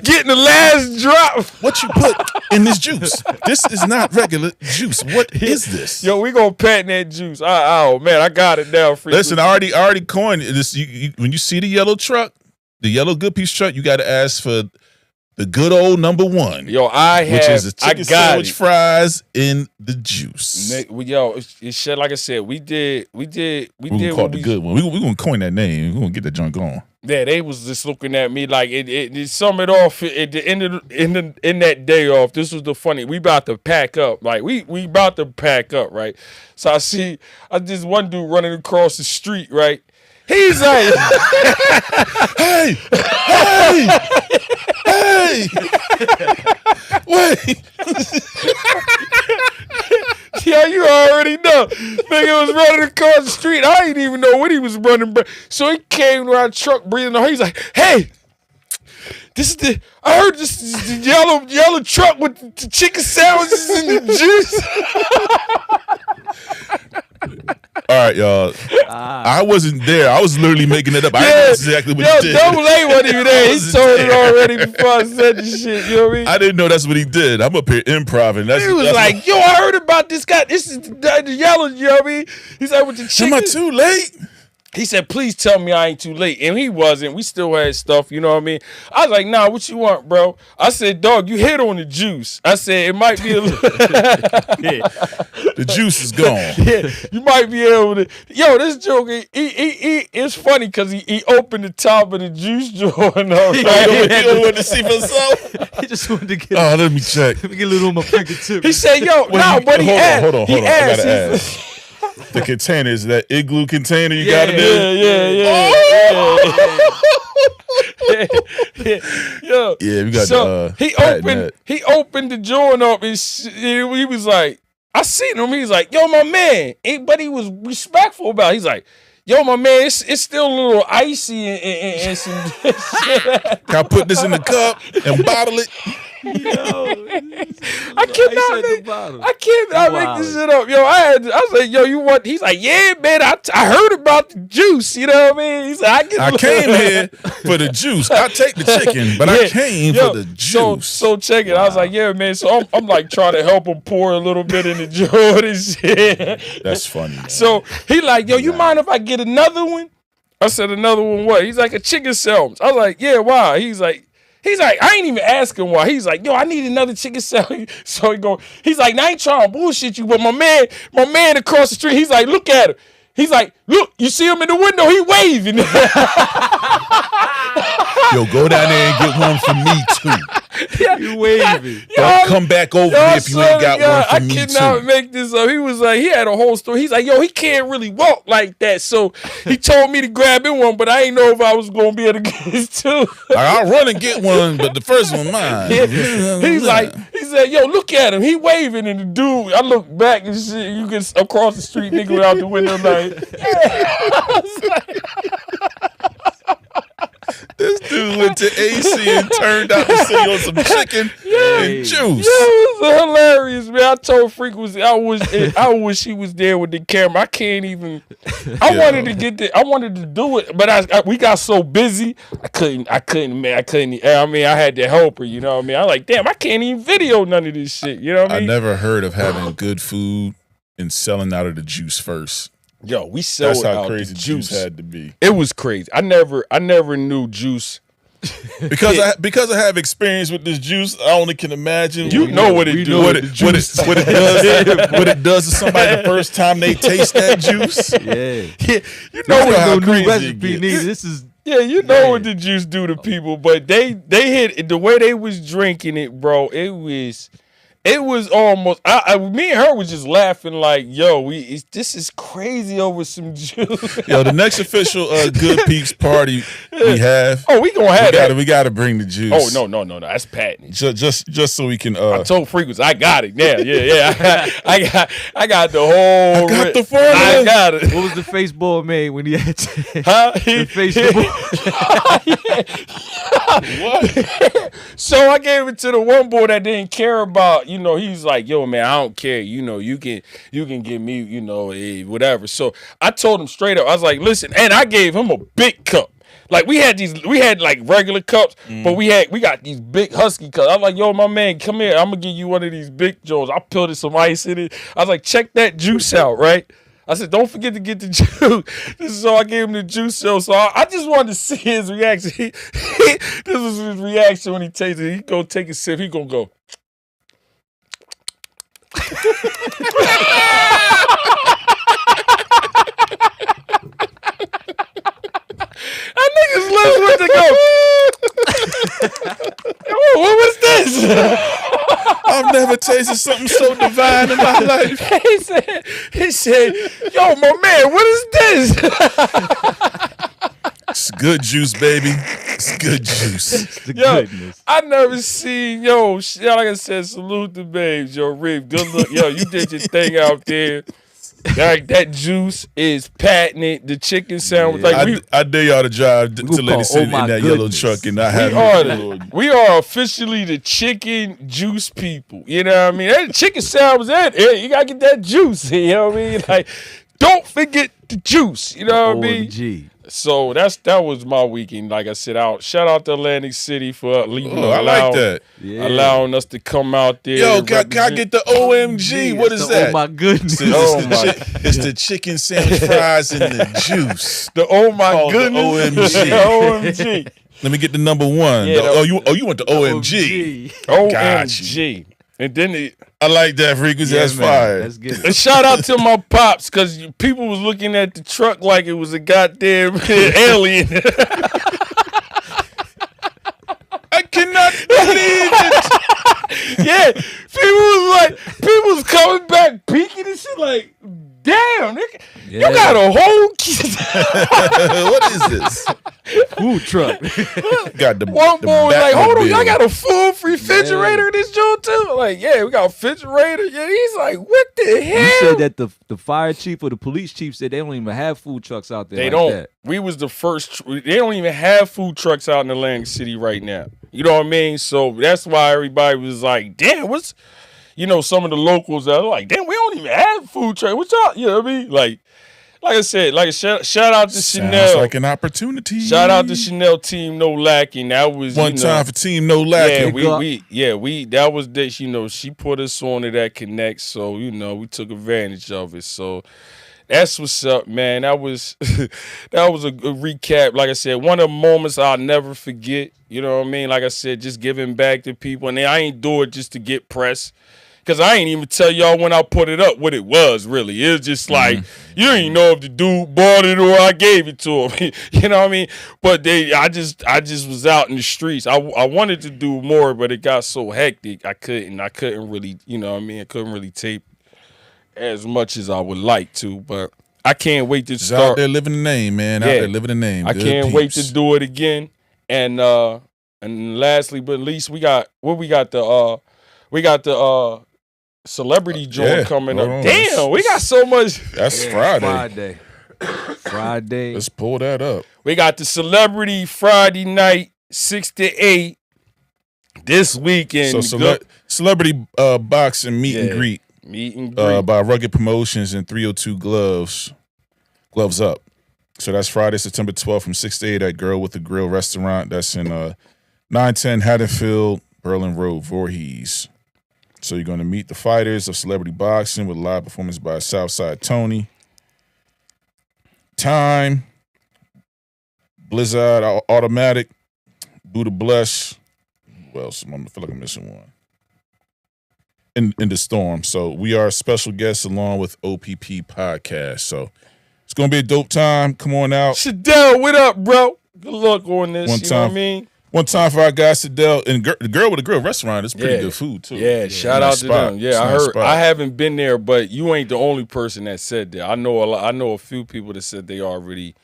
getting the last drop. What you put in this juice? This is not regular juice. What is this? Yo, we gonna patent that juice. Oh man, I got it now. Listen, I already coined this. When you see the yellow truck, the yellow Good Peepz truck, you got to ask for the good old number one. Yo, which is a chicken sandwich, fries in the juice. Yo, it's shit. Like I said, we did. We're gonna call it the good one. We're gonna coin that name. We're gonna get that junk on. Yeah, they was just looking at me like it sum it off at the end of in that day off. This was the funny. We about to pack up. Like we about to pack up, right? So I just one dude running across the street, right? He's like, hey, wait. Yeah, you already know. Nigga was running across the street. I didn't even know what he was running. So he came to our truck breathing on. He's like, hey, I heard this is the yellow truck with the chicken sandwiches and the juice. All right, y'all. I wasn't there. I was literally making it up. I didn't know exactly what he did. Double A wasn't even there. He told it already before I said the shit. You know what I mean? I didn't know that's what he did. I'm up here improvising. He was like, yo, I heard about this guy. This is the yellow, you know what I mean? He's like, with the chicken. Am I too late? He said, please tell me I ain't too late. And he wasn't. We still had stuff, you know what I mean? I was like, nah, what you want, bro? I said, dog, you hit on the juice. I said, it might be a little. The juice is gone. Yeah, you might be able to. Yo, this joke, it's funny because he opened the top of the juice drawer. And all, He don't want to see for himself. He just wanted to get. Oh, let me check. Let me get a little on my fingertip. He said, yo, Hold on. He I asked. gotta ask. The container is that igloo container you got in there. Yo, Yeah, we got so he opened the joint up and he was like, I seen him. He's like, yo, my man, but he was respectful about it. He's like, yo, my man, it's still a little icy and some shit. Can I put this in the cup and bottle it? Yo, I cannot make this shit up. Yo, I was like, yo, you want? He's like, yeah, man, I heard about the juice. You know what I mean? He's like, I came here for the juice. I take the chicken, but I came for the juice. So check it. I was like, yeah, man. So I'm like trying to help him pour a little bit in the jar and shit. That's funny, man. So he like, yo, you mind if I get another one? I said, another one what? He's like, a chicken sandwich. I was like, yeah, why? He's like, I ain't even asking why. He's like, yo, I need another chicken sandwich. So he's like, I ain't trying to bullshit you, but my man across the street, he's like, look at him. He's like, look, you see him in the window, he waving. Yo, go down there and get one for me too. You waving. Don't come back over here if you ain't got one for me too. I cannot make this up. He was like, he had a whole story. He's like, yo, he can't really walk like that. So he told me to grab him one, but I ain't know if I was going to be able to get his two. I'll run and get one, but the first one mine. Yeah. He said, yo, look at him. He waving, and the dude, I look back and shit, you can across the street, nigga, out the window like, This dude went to AC and turned out to sit on some chicken and juice. Yeah, it was hilarious, man. I told Freak I wish he was there with the camera. I can't even. I wanted to do it, but we got so busy. I couldn't. I mean, I had to help her. You know what I mean? I'm like, damn, I can't even video none of this shit. You know what I mean? I never heard of having good food and selling out of the juice first. Yo, we sold out. That's how crazy juice had to be. It was crazy. I never knew juice. Because I have experience with this juice, I only can imagine. You know what it do. What it does to somebody the first time they taste that juice. Yeah. You know what no how new crazy recipe needed. This is. Yeah, you know what the juice do to people, but they hit the way they was drinking it, bro. It was almost. Me and her was just laughing like, "Yo, this is crazy over some juice." Yo, the next official Good Peepz party we have. Oh, we gonna have that. We gotta bring the juice. Oh no, that's patent. Just so we can. I told Frequency, I got it. Yeah. I got the whole. I got the formula. I got it. What was the face ball made when he had? Huh? The face ball. What? So I gave it to the one boy that didn't care about, he's like, yo, man, I don't care. You can give me, whatever. So I told him straight up, I was like, listen, and I gave him a big cup. Like we had like regular cups, but we got these big husky cups. I'm like, yo, my man, come here. I'm gonna give you one of these big Joes. I peeled some ice in it. I was like, check that juice out, right? I said, don't forget to get the juice. So I gave him the juice. So I just wanted to see his reaction. This was his reaction when he tasted it. He gonna take a sip. He gonna go. That nigga's lips went to go. What was this? I've never tasted something so divine in my life. He said, yo, my man, what is this? It's good juice, baby. It's good juice. It's the goodness. I never seen, like I said, salute the babes, Reef. Good look. Yo, you did your thing out there. Like that juice is patented. The chicken sandwich, I dare y'all to drive to Lady City in that yellow truck and not have we are officially the chicken juice people. You know what I mean? That chicken sandwich, you gotta get that juice. You know what I mean? Like, don't forget the juice. You know what I mean? OMG. So that was my weekend. Like I said, shout out to Atlantic City for allowing us to come out there. Yo, can I get the OMG? What is that? Oh my goodness! It's the chicken sandwich fries and the juice. The oh my goodness! The OMG. Let me get the number one. Yeah, you want the OMG? OMG. And then I like that frequency. That's fire. That's good. And shout out to my pops, because people was looking at the truck like it was a goddamn alien. I cannot believe it. Yeah, people was coming back peeking and shit like, damn, nigga, you got a whole What is this? Food truck. Got the one boy was like, hold on, Batmobile. y'all got a full refrigerator in this joint too? Like, yeah, we got a refrigerator. Yeah, he's like, what the hell? You said that the fire chief or the police chief said they don't even have food trucks out there. They like don't. That. We was the first. They don't even have food trucks out in Atlantic City right now. You know what I mean? So that's why everybody was like, damn, what's, some of the locals are like, damn, we don't even have food trucks. What y'all, you know what I mean? Like I said, shout out to Chanel. Sounds like an opportunity. Shout out to Chanel Team No Lacking. That was one time for Team No Lacking. That was that. She put us on to that connect. So we took advantage of it. So that's what's up, man. That was a recap. Like I said, one of the moments I'll never forget. You know what I mean? Like I said, just giving back to people, and I ain't do it just to get press. Cause I ain't even tell y'all when I put it up what it was really. It was just like, you don't even know if the dude bought it or I gave it to him. You know what I mean? But I just was out in the streets. I wanted to do more, but it got so hectic I couldn't really, you know what I mean? I couldn't really tape as much as I would like to. But I can't wait to start. Out there living the name, man. Out there living the name. I can't wait to do it again. And lastly but least, we got the celebrity joint coming up. Damn, we got so much. That's Friday. Friday. Let's pull that up. We got the celebrity Friday night, 6 to 8 this weekend. So celebrity boxing meet and greet. Meet and greet. By Rugged Promotions and 302 Gloves Up. So that's Friday, September 12th from 6 to 8 at Girl with the Grill restaurant. That's in 910 Haddonfield, Berlin Road, Voorhees. So you're going to meet the fighters of celebrity boxing with live performance by Southside Tony. Time, Blizzard Automatic, Buddha Blush. Who else? I feel like I'm missing one. In the Storm. So we are special guests along with OPP Podcast. So it's going to be a dope time. Come on out. Shadell, what up, bro? Good luck on this. You know what I mean? One time for our guy Shadell, and the Girl with the Grill restaurant is pretty good food too. Yeah, shout out to them. Yeah, I heard. I haven't been there, but you ain't the only person that said that. I know a few people that said they already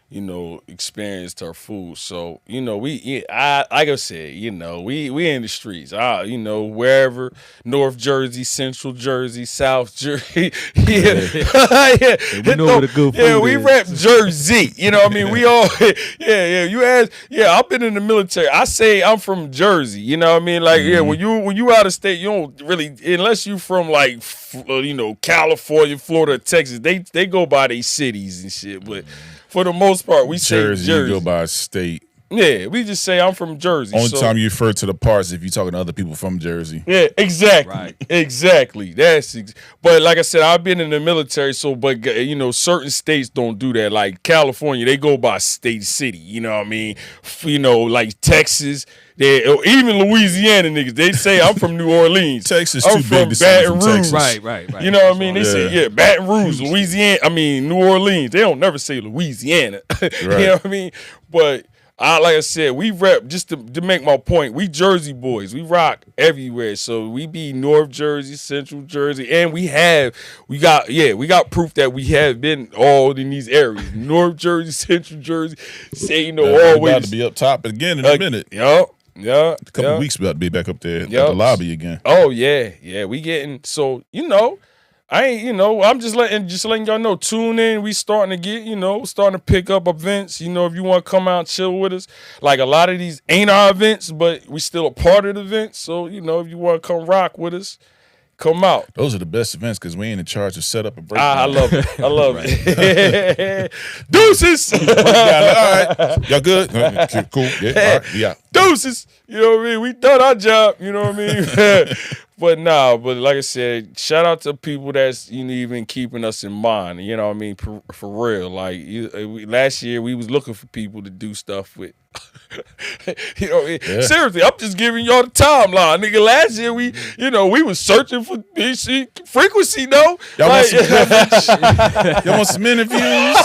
experienced her food. So, like I said, we in the streets. Wherever, North Jersey, Central Jersey, South Jersey. Yeah. Yeah. We know where the good food Yeah, we is. rep Jersey. You know what I mean? We all you ask, I've been in the military. I say I'm from Jersey. You know what I mean? Like, when you out of state, you don't really, unless you from like California, Florida, Texas, they go by their cities and shit. But for the most part, we say Jersey. You go by state. Yeah, we just say I'm from Jersey. Only time you refer to the parts if you're talking to other people from Jersey. Yeah, exactly. Right. Exactly. But like I said, I've been in the military, but certain states don't do that. Like California, they go by state city. You know what I mean? Like Texas, even Louisiana niggas, they say I'm from New Orleans. Texas I'm too big to say Baton from Rouge. Texas. Right. You know what I mean? They say, Baton Rouge, Louisiana. New Orleans. They don't never say Louisiana. Right. You know what I mean? But like I said, we rep, just to make my point, we Jersey boys. We rock everywhere. So we be North Jersey, Central Jersey, and we got proof that we have been all in these areas. North Jersey, Central Jersey, always. We're about to be up top again in a minute. Yup. A couple of weeks, we about to be back up there at the lobby again. Oh yeah, we getting so I ain't I'm just letting y'all know. Tune in. We starting to get starting to pick up events. If you want to come out and chill with us, like a lot of these ain't our events, but we still a part of the event. So if you want to come rock with us, come out. Those are the best events because we ain't in charge of setup and breakdown. I love it. I love it. Deuces. All right. Y'all good? Okay, cool. Yeah. All right. Yeah. Deuces. You know what I mean? We done our job. You know what I mean? But like I said, shout out to people that's even keeping us in mind. You know what I mean? For real. Like last year, we was looking for people to do stuff with. Seriously, I'm just giving y'all the timeline, nigga. Last year we was searching for frequency, no? Y'all want some coverage? Y'all want some interviews?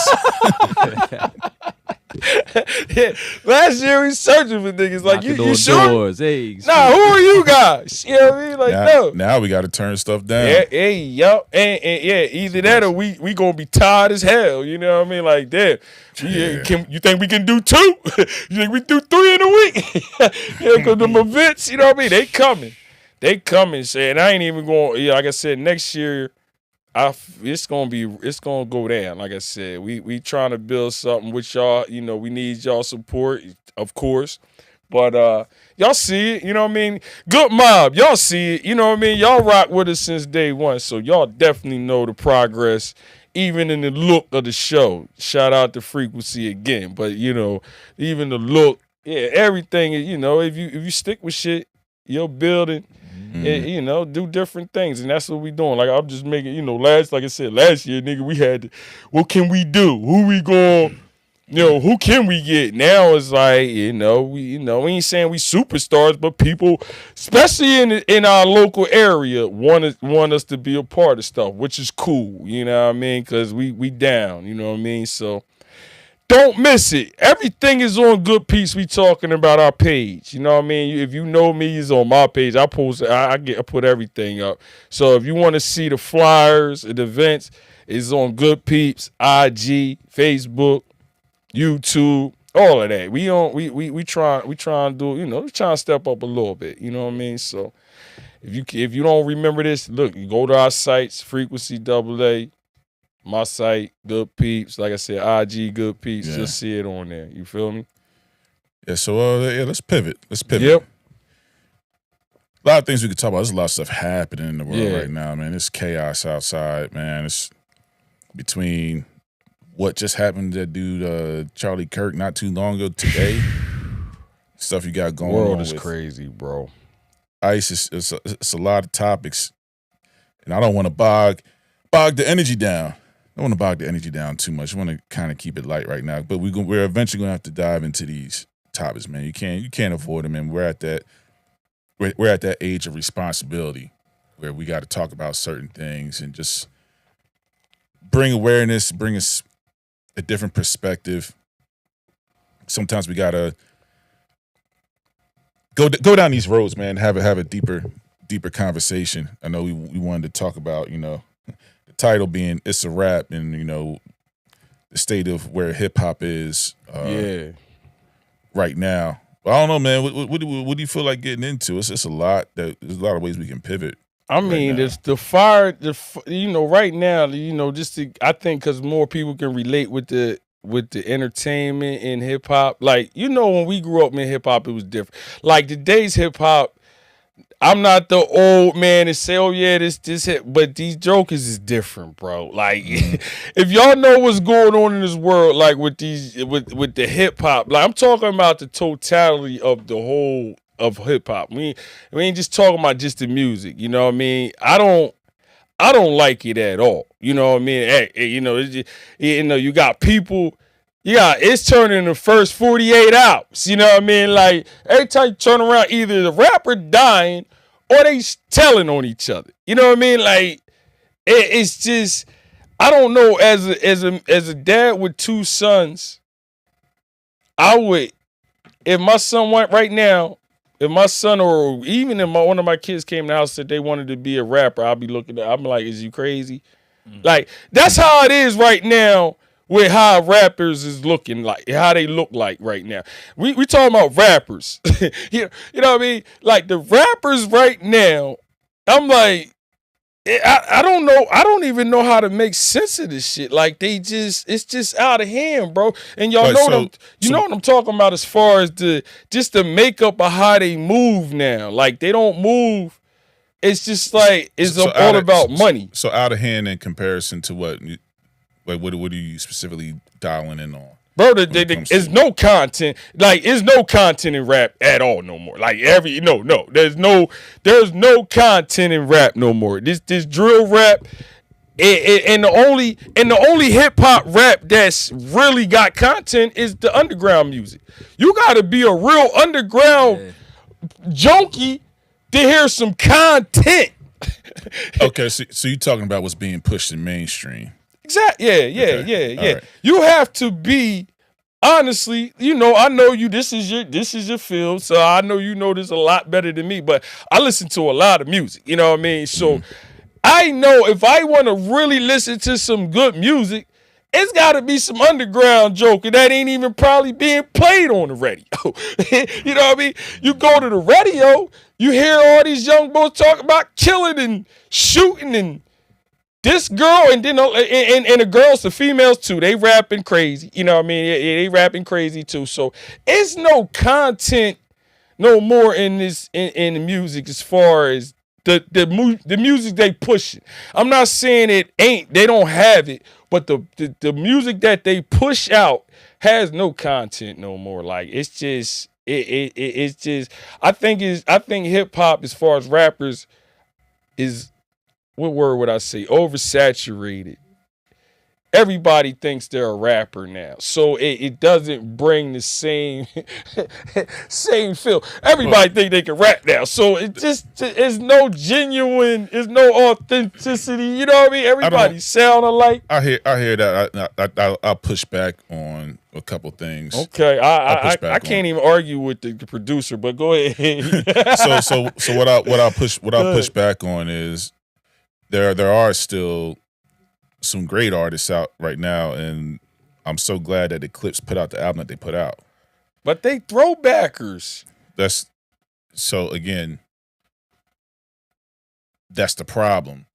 Last year we searching for niggas like you sure? Doors. Hey, nah, who are you guys? You know what I mean? Like no. Now we got to turn stuff down. And either that or we gonna be tired as hell. You know what I mean? Like that. You think we can do 2? You think we do 3 in a week? Because them events, you know what I mean? They coming. And I ain't even going. Like I said, next year. It's gonna go down. Like I said, we trying to build something with y'all. We need y'all support, of course. But y'all see it, you know what I mean? Good mob, y'all see it, you know what I mean? Y'all rock with us since day one, so y'all definitely know the progress, even in the look of the show. Shout out to Frequency again, but even the look, everything. If you stick with shit, you're building. And, do different things, and that's what we doing. Like I'm just making, like I said, last year, nigga, we had, what can we do? Who we going? Who can we get? Now it's like, we ain't saying we superstars, but people, especially in our local area, want us to be a part of stuff, which is cool. You know what I mean? Because we down. You know what I mean? So. Don't miss it. Everything is on Good Peepz. We talking about our page. You know what I mean? If you know me, it's on my page. I put everything up. So if you want to see the flyers and the events, it's on Good Peepz, IG, Facebook, YouTube, all of that. We try and do, we trying to step up a little bit. You know what I mean? So if you don't remember this, look, you go to our sites, Frequency AA. My site, Good Peepz. Like I said, IG, Good Peepz. Yeah. Just see it on there. You feel me? Yeah, so let's pivot. Yep. A lot of things we could talk about. There's a lot of stuff happening in the world right now, man. It's chaos outside, man. It's between what just happened to that dude, Charlie Kirk, not too long ago today. Stuff you got going on. The world is crazy, bro. ICE, it's a lot of topics. And I don't want to bog the energy down. I don't want to bog the energy down too much. I want to kind of keep it light right now. But we're eventually going to have to dive into these topics, man. You can't avoid them, and we're at that age of responsibility where we got to talk about certain things and just bring awareness, bring us a different perspective. Sometimes we gotta go down these roads, man. Have a deeper conversation. I know we wanted to talk about, the title being "It's a Rap," and the state of where hip hop is right now. But I don't know, man. What do you feel like getting into? It's a lot. There's a lot of ways we can pivot. I mean, it's the fire. Right now, I think because more people can relate with the entertainment in hip hop. Like, when we grew up in hip hop, it was different. Like today's hip hop, I'm not the old man that say, "Oh yeah, this hip," but these jokers is different, bro. Like, if y'all know what's going on in this world, like with the hip hop, like I'm talking about the totality of the whole of hip hop. We ain't just talking about just the music. You know what I mean? I don't like it at all. You know what I mean? You got people. Yeah, it's turning the first 48 hours. You know what I mean? Like, every time you turn around, either the rapper dying or they telling on each other. You know what I mean? Like, it's just, I don't know. As a dad with 2 sons, I would, if my son went right now, if my son or even if one of my kids came to the house and said they wanted to be a rapper, I'll be looking at, I'm like, is you crazy? Like, that's how it is right now. With how rappers is looking like, how they look like right now. We talking about rappers. you know what I mean? Like the rappers right now, I'm like, I don't know. I don't even know how to make sense of this shit. Like it's just out of hand, bro. And y'all know what I'm talking about as far as the makeup of how they move now. Like they don't move. It's just like, it's all about money. So out of hand in comparison to what? Like, what are you specifically dialing in on? Bro, there's no content. Like, there's no content in rap at all no more. Like, there's no content in rap no more. This drill rap, and the only hip hop rap that's really got content is the underground music. You gotta be a real underground junkie to hear some content. Okay, so you're talking about what's being pushed in mainstream. Exactly. Yeah. Right. You have to be, honestly, I know you, this is your field, so I know you know this a lot better than me, but I listen to a lot of music, you know what I mean? So I know if I want to really listen to some good music, it's got to be some underground joker that ain't even probably being played on the radio. You know what I mean? You go to the radio, you hear all these young boys talk about killing and shooting and this girl, and then and the girls, the females too, they rapping crazy. You know what I mean? They rapping crazy too. So it's no content no more in the music as far as the music they pushing. I'm not saying they don't have it, but the music that they push out has no content no more. Like it's just it's just I think hip hop as far as rappers is, what word would I say? Oversaturated. Everybody thinks they're a rapper now, so it doesn't bring the same feel. Everybody think they can rap now, so it's no genuine, it's no authenticity. You know what I mean? Everybody sound alike. I hear that. I'll push back on a couple things. Okay, I can't even argue with the producer, but go ahead. so what I push back on is there are still some great artists out right now, and I'm so glad that Eclipse put out the album that they put out. But they throwbackers. Again, that's the problem.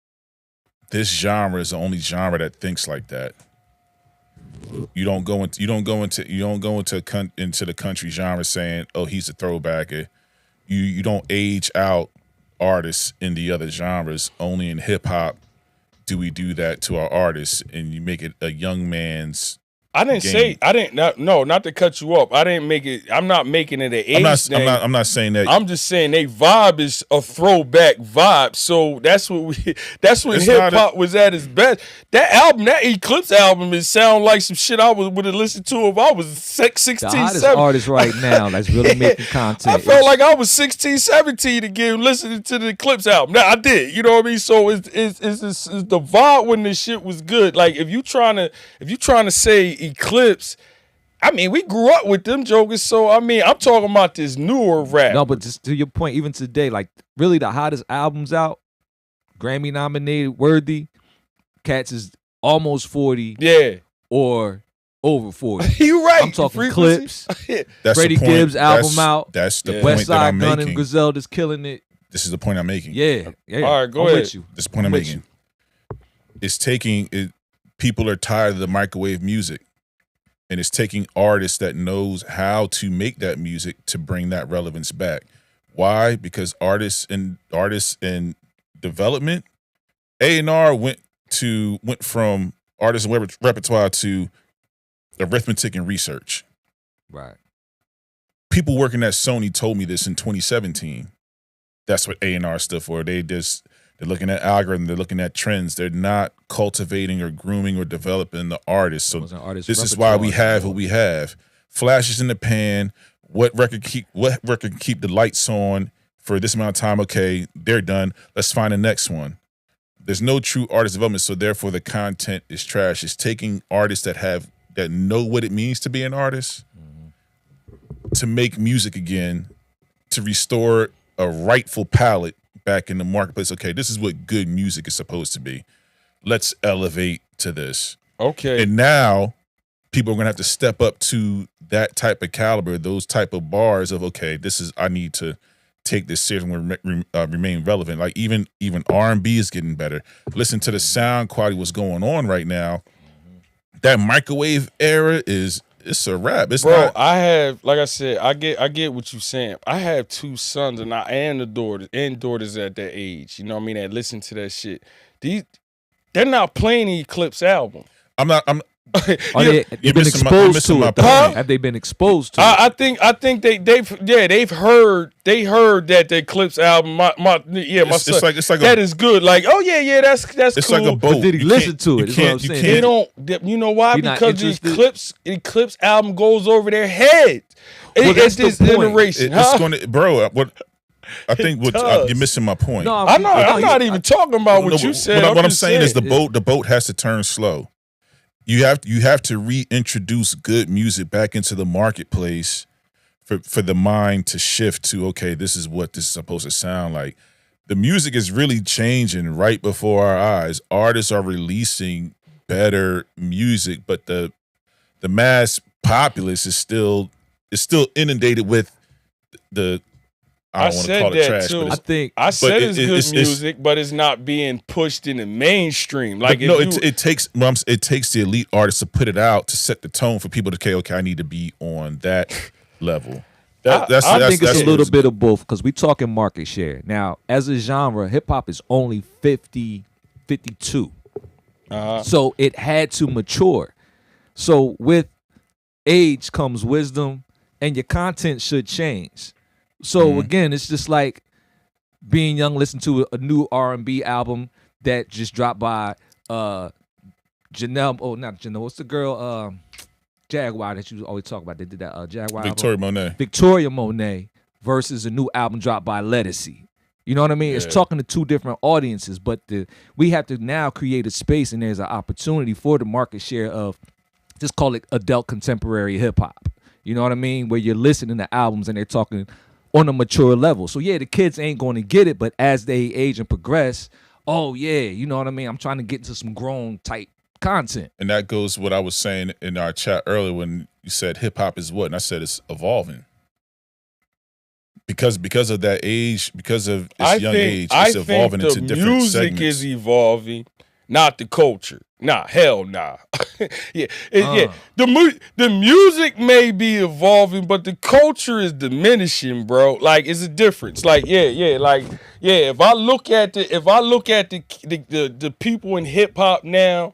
This genre is the only genre that thinks like that. You don't go into the country genre saying, "Oh, he's a throwbacker." You don't age out artists in the other genres. Only in hip hop do we do that to our artists, and you make it a young man's game. Not to cut you up. I didn't make it. I'm not making it an age thing. I'm not saying that. I'm just saying they vibe is a throwback vibe. So that's when hip hop was at its best. That album, that Eclipse album, it sound like some shit I would have listened to if I was 16, 17. The hottest artist right now that's really making content. I felt like I was 16, 17 again listening to the Eclipse album. Now I did. You know what I mean? So it's the vibe when this shit was good. Like if you trying to say Eclipse, I mean, we grew up with them jokers, so I mean, I'm talking about this newer rap. No, but just to your point, even today, like really the hottest albums out, Grammy nominated, worthy, cats is almost 40. Yeah. Or over 40. You right. I'm talking Frequency. Clips. That's Freddie the point. Gibbs album out. That's the point West that Side I'm Gun making. and Griselda's killing it. This is the point I'm making. Yeah. All right, go I'm ahead. with you. This is the point I'm making. It's taking it. People are tired of the microwave music, and it's taking artists that knows how to make that music to bring that relevance back. Why? Because artists in development, A&R went from artists and repertoire to arithmetic and research. Right. People working at Sony told me this in 2017. That's what A&R stood for. They're looking at algorithm. They're looking at trends. They're not cultivating or grooming or developing the artist. So this is why we have what we have. Flashes in the pan. What record keep the lights on for this amount of time? Okay, they're done. Let's find the next one. There's no true artist development, so therefore the content is trash. It's taking artists that know what it means to be an artist to make music again, to restore a rightful palette back in the marketplace. Okay, this is what good music is supposed to be. Let's elevate to this. Okay. And now people are gonna have to step up to that type of caliber, those type of bars of, okay, I need to take this serious and remain relevant. Like even R&B is getting better. Listen to the sound quality, what's going on right now. That microwave era it's a wrap. It's Bro, not. I have, like I said, I get what you're saying. I have 2 sons and daughters at that age. You know what I mean? That listen to that shit. They're not playing the Eclipse album. I'm They've been exposed to it. Have they been exposed to it? I think they've heard that the Eclipse album. My son, it's like that is good. Like, oh yeah, that's it's cool. like a boat. But did he listen to it? Is what I'm saying. They don't. You know why? You're not Because the interested? Eclipse album goes over their head. That's It's the this point. generation. It's going to, bro. I think does. you're missing my point. No, I'm not even talking about what you said. What I'm just saying is the boat has to turn slow. You have to reintroduce good music back into the marketplace for the mind to shift to, okay, this is what this is supposed to sound like. The music is really changing right before our eyes. Artists are releasing better music, but the mass populace is still inundated with the I don't want to call it trash. Too. But I said it's good music, but it's not being pushed in the mainstream. Like it takes the elite artists to put it out to set the tone for people to say, okay, I need to be on that level. I think it's a little bit of both because we're talking market share. Now, as a genre, hip hop is only 52. So it had to mature. So with age comes wisdom, and your content should change. So again, it's just like being young, listen to a new R&B album that just dropped by Janelle. Oh, not Janelle. What's the girl? Jaguar that you always talk about. They did that Jaguar. Victoria Monet versus a new album dropped by Lettucey. You know what I mean? Yeah. It's talking to 2 different audiences, but we have to now create a space, and there's an opportunity for the market share of, just call it adult contemporary hip hop. You know what I mean? Where you're listening to albums and they're talking on a mature level. So yeah, the kids ain't going to get it, but as they age and progress, oh yeah, you know what I mean? I'm trying to get into some grown type content. And that goes what I was saying in our chat earlier when you said hip hop is what, and I said it's evolving. Because of that age, because of its young age, it's evolving into different segments. The music is evolving, not the culture. Nah, hell nah. Yeah. The music may be evolving, but the culture is diminishing, bro. Like, it's a difference. Like, if I look at the people in hip hop now,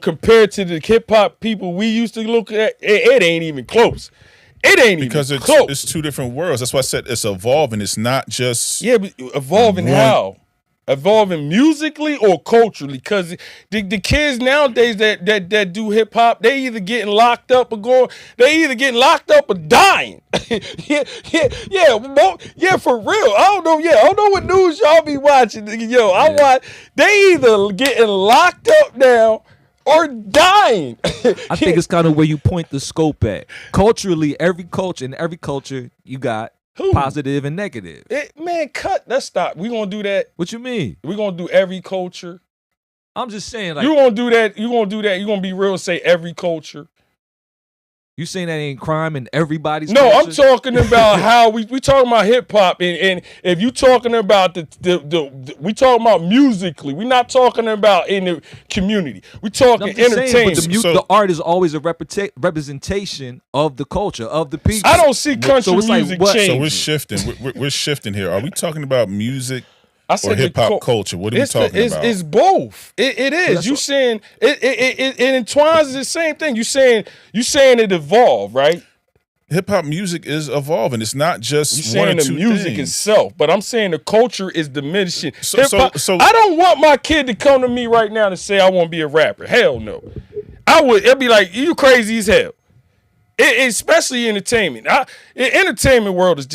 compared to the hip hop people we used to look at, it ain't even close. It ain't because even close. It's 2 different worlds. That's why I said it's evolving. It's not just but evolving how? Evolving musically or culturally? Because the kids nowadays that do hip hop, they either getting locked up or dying. yeah, for real. I don't know what news y'all be watching. They either getting locked up now or dying. I think it's kind of where you point the scope at. Culturally, in every culture, you got positive and negative. Man, let's stop. We gonna do that. What you mean? We gonna do every culture. I'm just saying, like, you gonna do that. You gonna be real. Say every culture. You saying that ain't crime in everybody's No, culture? I'm talking about how we talking about hip hop, and if you talking about the we talking about musically, we not talking about in the community. We talking entertainment. Saying, but the art is always a representation of the culture of the people. I don't see country music changing. So we're shifting. We're shifting here. Are we talking about music? Or hip hop culture? What are we talking about? It's both. It is. You saying it entwines the same thing. You saying it evolved, right? Hip hop music is evolving. It's not just you saying one or the two music things. itself, but I'm saying the culture is diminishing. So I don't want my kid to come to me right now and say I want to be a rapper. Hell no. It'd be like, you crazy as hell. Especially entertainment. Entertainment world is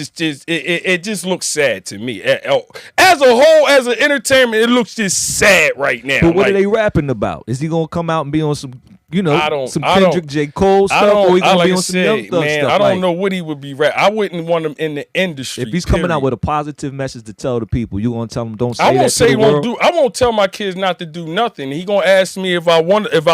it just looks sad to me. As a whole, as an entertainment, it looks just sad right now. But what are they rapping about? Is he gonna come out and be on some, some Kendrick, J. Cole stuff, or he gonna be on some Young Thug stuff? I don't know what he would be rapping. I wouldn't want him in the industry. If he's coming out with a positive message to tell the people, you gonna tell him don't say I won't that say to the world? I won't tell my kids not to do nothing. He gonna ask me if I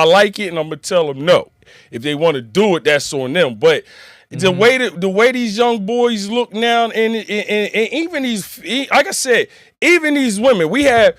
like it, and I'm gonna tell him no. If they want to do it, that's on them. But the way these young boys look now, and even these, like I said, even these women, we have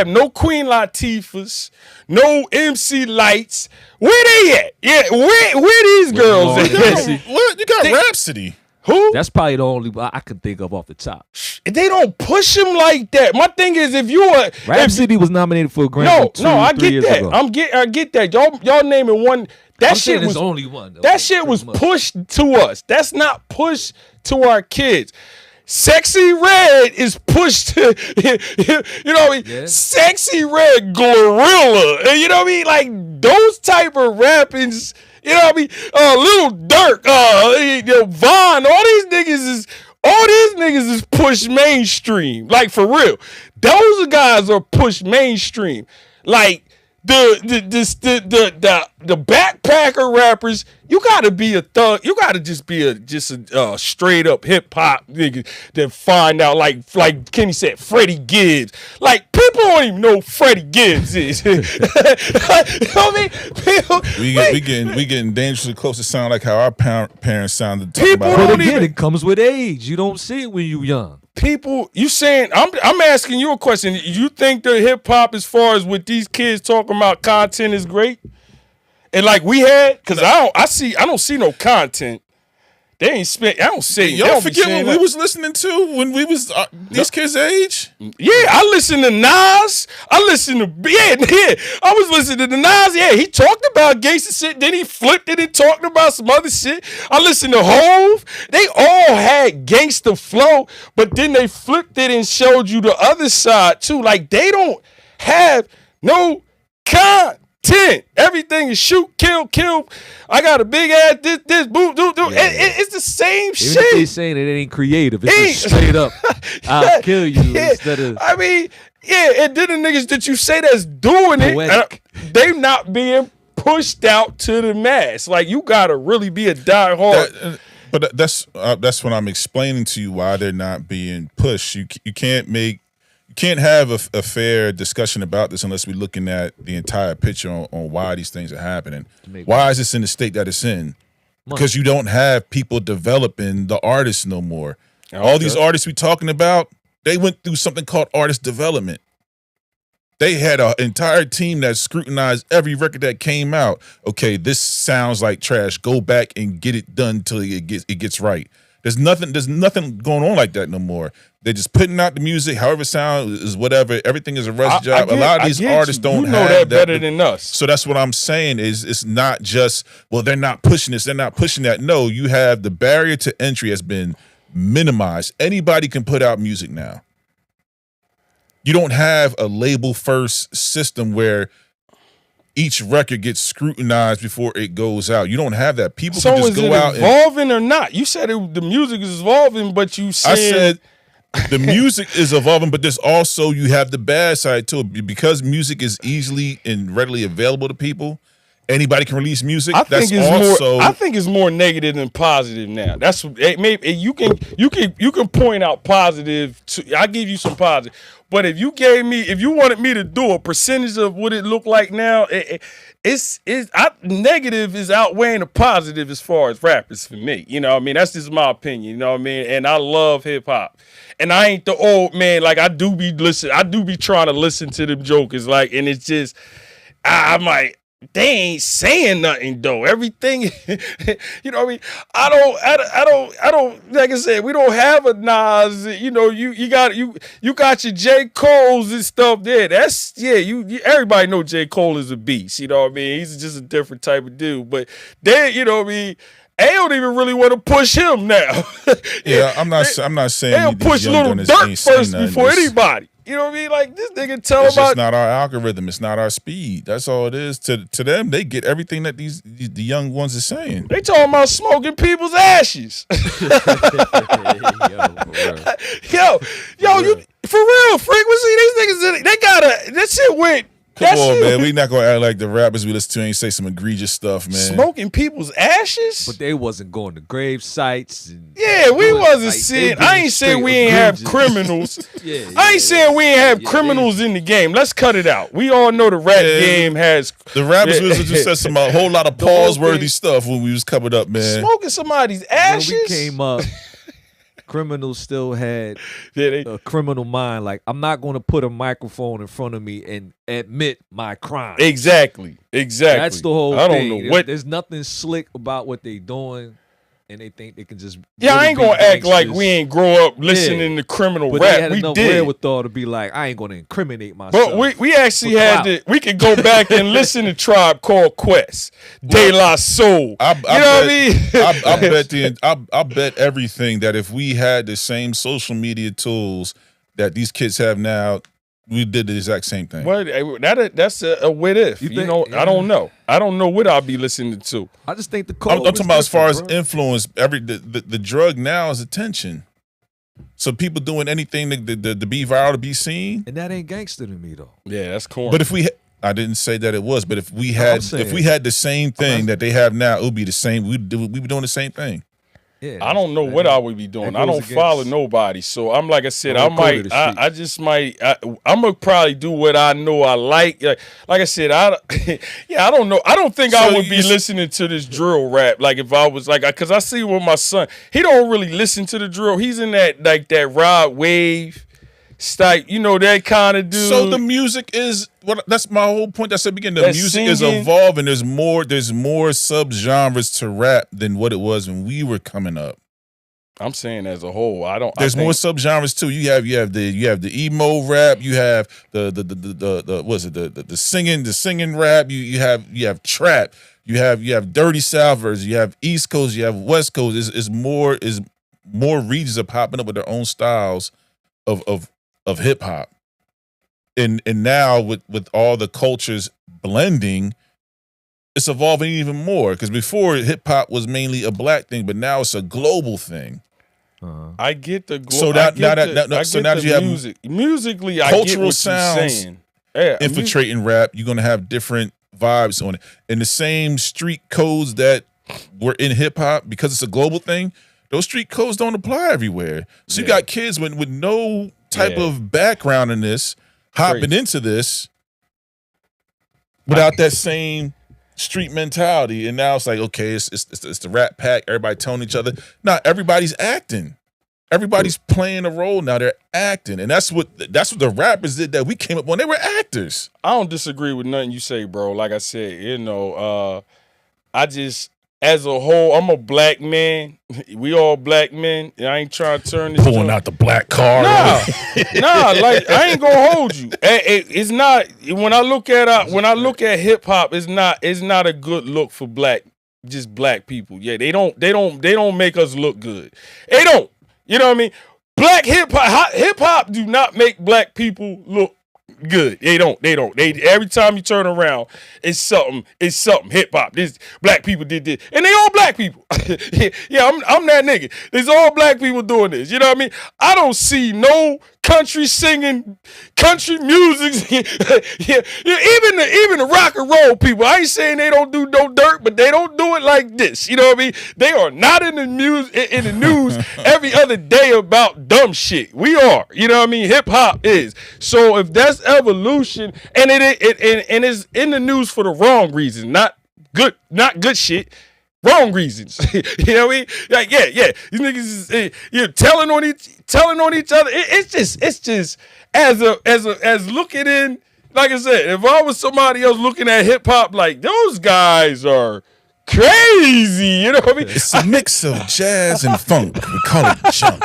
no Queen Latifahs, no MC Lights. Where they at? Yeah, where these girls at? What you got? Rhapsody. Who? That's probably the only I can think of off the top. They don't push him like that. My thing is, if you are Rhapsody was nominated for a Grammy. No, I get that. Ago. I get that. Y'all naming one. That shit was only one. Though. That shit was pushed to us. That's not pushed to our kids. Sexy Red is pushed to, Sexy Red Glorilla. You know what I mean? Like those type of rappings, you know what I mean? Lil Durk, Von, all these niggas is pushed mainstream. Like for real. Those guys are pushed mainstream. Like the backpacker rappers, you gotta be a thug. You gotta just be a straight up hip hop nigga that find out like Kenny said, Freddie Gibbs. Like people don't even know who Freddie Gibbs is. You know what I mean? We getting dangerously close to sound like how our parents sounded. But again, it comes with age. You don't see it when you young. People, you saying I'm asking you a question. You think the hip hop, as far as with these kids talking about content, is great? And like we had, because I don't see no content. They ain't spent. I don't see. Y'all forget what we was listening to when we was these kids' age? Yeah, I listened to Nas. I listened to I was listening to Nas. Yeah, he talked about gangster shit. Then he flipped it and talked about some other shit. I listened to Hove. They all had gangster flow, but then they flipped it and showed you the other side too. Like they don't have no content. Everything is shoot, kill. I got a big ass, this, boom, do. Yeah. It's the same Even shit. If they saying it ain't creative. It's just straight up, I'll kill you instead of. I mean, and then the niggas that you say that's doing poetic. They not being pushed out to the mass. Like you gotta really be a diehard. But that's what I'm explaining to you why they're not being pushed. You can't have a fair discussion about this unless we're looking at the entire picture on why these things are happening. Why is this in the state that it's in? Because you don't have people developing the artists no more. Okay. All these artists we talking about, they went through something called artist development. They had an entire team that scrutinized every record that came out. Okay, this sounds like trash. Go back and get it done till it gets right. There's nothing going on like that no more. They're just putting out the music, however it sounds is whatever. Everything is a rush job. A lot of these artists don't have that better than us. So that's what I'm saying is it's not just, well, they're not pushing this, they're not pushing that. No, you have the barrier to entry has been minimized. Anybody can put out music now. You don't have a label first system where each record gets scrutinized before it goes out. You don't have that. People can just go out. So is it evolving or not? You said the music is evolving, but you said... I said the music is evolving, but there's also, you have the bad side to it. Because music is easily and readily available to people, anybody can release music. I think it's more negative than positive now. That's maybe you can point out positive. I give you some positive, but if you wanted me to do a percentage of what it looked like now, negative is outweighing the positive as far as rappers for me. You know what I mean? That's just my opinion. You know what I mean? And I love hip hop. And I ain't the old man. Like I do be trying to listen to them jokers. Like, and it's just I'm like, they ain't saying nothing though. Everything, you know what I mean? I don't. Like I said, we don't have a Nas. You know, you got your J. Cole's and stuff there. That's everybody know J. Cole is a beast. You know what I mean? He's just a different type of dude. But they, you know what I mean? They don't even really want to push him now. I'm not saying they'll push Little Durk first before anybody. You know what I mean? Like this nigga it's about. It's just not our algorithm. It's not our speed. That's all it is. To them, they get everything that the young ones are saying. They talking about smoking people's ashes. Yo, you for real frequency? These niggas, they gotta. That shit went. Come on, man. We not gonna act like the rappers we listen to ain't say some egregious stuff, man. Smoking people's ashes? But they wasn't going to grave sites. We wasn't seeing. I ain't saying we ain't have criminals. I ain't saying we ain't have criminals in the game. Let's cut it out. We all know the rap game has. The rappers just said a whole lot of pause-worthy stuff when we was coming up, man. Smoking somebody's ashes? When we came up, criminals still had a criminal mind. Like, I'm not going to put a microphone in front of me and admit my crime. Exactly. That's the whole thing. I don't know what. There's nothing slick about what they doing, and they think they can just. I ain't gonna act like we ain't grow up listening to criminal but rap. They had enough wherewithal to be like, I ain't gonna incriminate myself. But we actually had we could go back and listen to Tribe Called Quest, De La Soul. I bet everything that if we had the same social media tools that these kids have now, we did the exact same thing. Well, that's a what if. I don't know. I don't know what I'll be listening to. I just think the I'm talking about as far as influence. The drug now is attention. So people doing anything to be viral, to be seen, and that ain't gangster to me though. Yeah, that's corny. But if I didn't say that it was, but if we had the same thing that they have now, it would be the same. We'd be doing the same thing. Yeah, I don't know what I would be doing. I don't follow nobody, so I'm like I said, I'm gonna probably do what I know I like. Like I said, I don't know. I don't think I would be listening to this drill rap. Like if I was like, because I see with my son, he don't really listen to the drill. He's in that that Rod Wave type, that kind of dude. So the music is that's my whole point. I said beginning. The music is evolving. There's more subgenres to rap than what it was when we were coming up. I'm saying as a whole. There's more subgenres too. You have the emo rap. You have the singing rap. You have trap. You have dirty South versions. You have East Coast. You have West Coast. Is more regions are popping up with their own styles of hip hop, and now with all the cultures blending, it's evolving even more. Because before hip hop was mainly a black thing, but now it's a global thing. I get the so now that you have musically, cultural I get what sounds you're saying. Yeah, infiltrating rap. You're gonna have different vibes on it, and the same street codes that were in hip hop because it's a global thing. Those street codes don't apply everywhere. So you got kids with no type of background in this hopping into this without that same street mentality, and now it's like, okay, it's the Rat Pack. Everybody telling each other. Now everybody's acting. Everybody's playing a role now. They're acting, and that's what the rappers did that we came up on. They were actors. I don't disagree with nothing you say, bro. Like I said, I just. As a whole, I'm a black man. We all black men. I ain't trying to turn this. Pulling out the black card. Nah. Like I ain't gonna hold you. It's not. When I look at hip hop, it's not a good look for black people. Yeah, they don't make us look good. They don't. You know what I mean? Black hip hop do not make black people look good. They don't. They every time you turn around, it's something. Hip hop. This black people did this, and they all black people. Yeah, I'm that nigga. There's all black people doing this. You know what I mean? I don't see no country singing, country music. Yeah, even the rock and roll people. I ain't saying they don't do no dirt, but they don't do it like this. You know what I mean? They are not in the news every other day about dumb shit. We are. You know what I mean? Hip hop is. So if that's evolution, and it is in the news for the wrong reasons, not good shit. Wrong reasons. You know what I mean? Like, yeah. These niggas is telling on each other. It's just as looking in, like I said, if I was somebody else looking at hip hop, like those guys are crazy. You know what I mean? It's a mix of jazz and funk. We call it junk.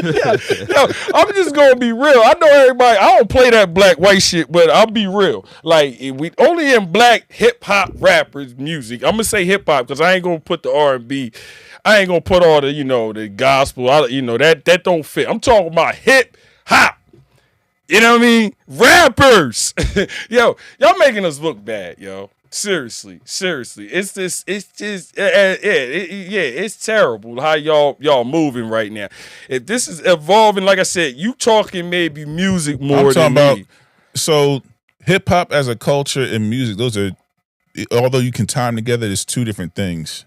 Yo, I'm just gonna be real. I know everybody. I don't play that black white shit, but I'll be real. Like we only in black hip hop rappers music. I'm gonna say hip hop because I ain't gonna put the R&B. I ain't gonna put all the the gospel. That don't fit. I'm talking about hip hop. You know what I mean? Rappers. Yo, y'all making us look bad, yo. Seriously. It's just it's terrible how y'all moving right now. If this is evolving, like I said, you talking maybe music more than me. So hip hop as a culture and music, those are, although you can tie them together, there's two different things.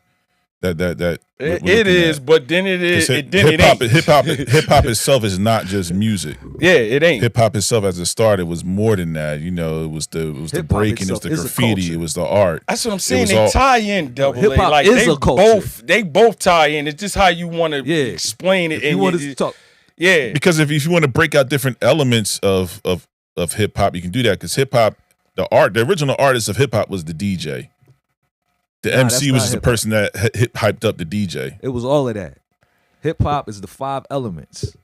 It is, but then it is. Hip hop itself is not just music. Yeah, it ain't. Hip hop itself, as it started, was more than that. It was the breaking, it was the graffiti, it was the art. That's what I'm saying. They tie in double. Hip hop like is a culture. They both tie in. It's just how you want to explain it. If you want to talk. Yeah, because if you want to break out different elements of hip hop, you can do that. Because hip hop, the original artist of hip hop was the DJ. The MC was just the person that hyped up the DJ. It was all of that. Hip hop is the 5 elements: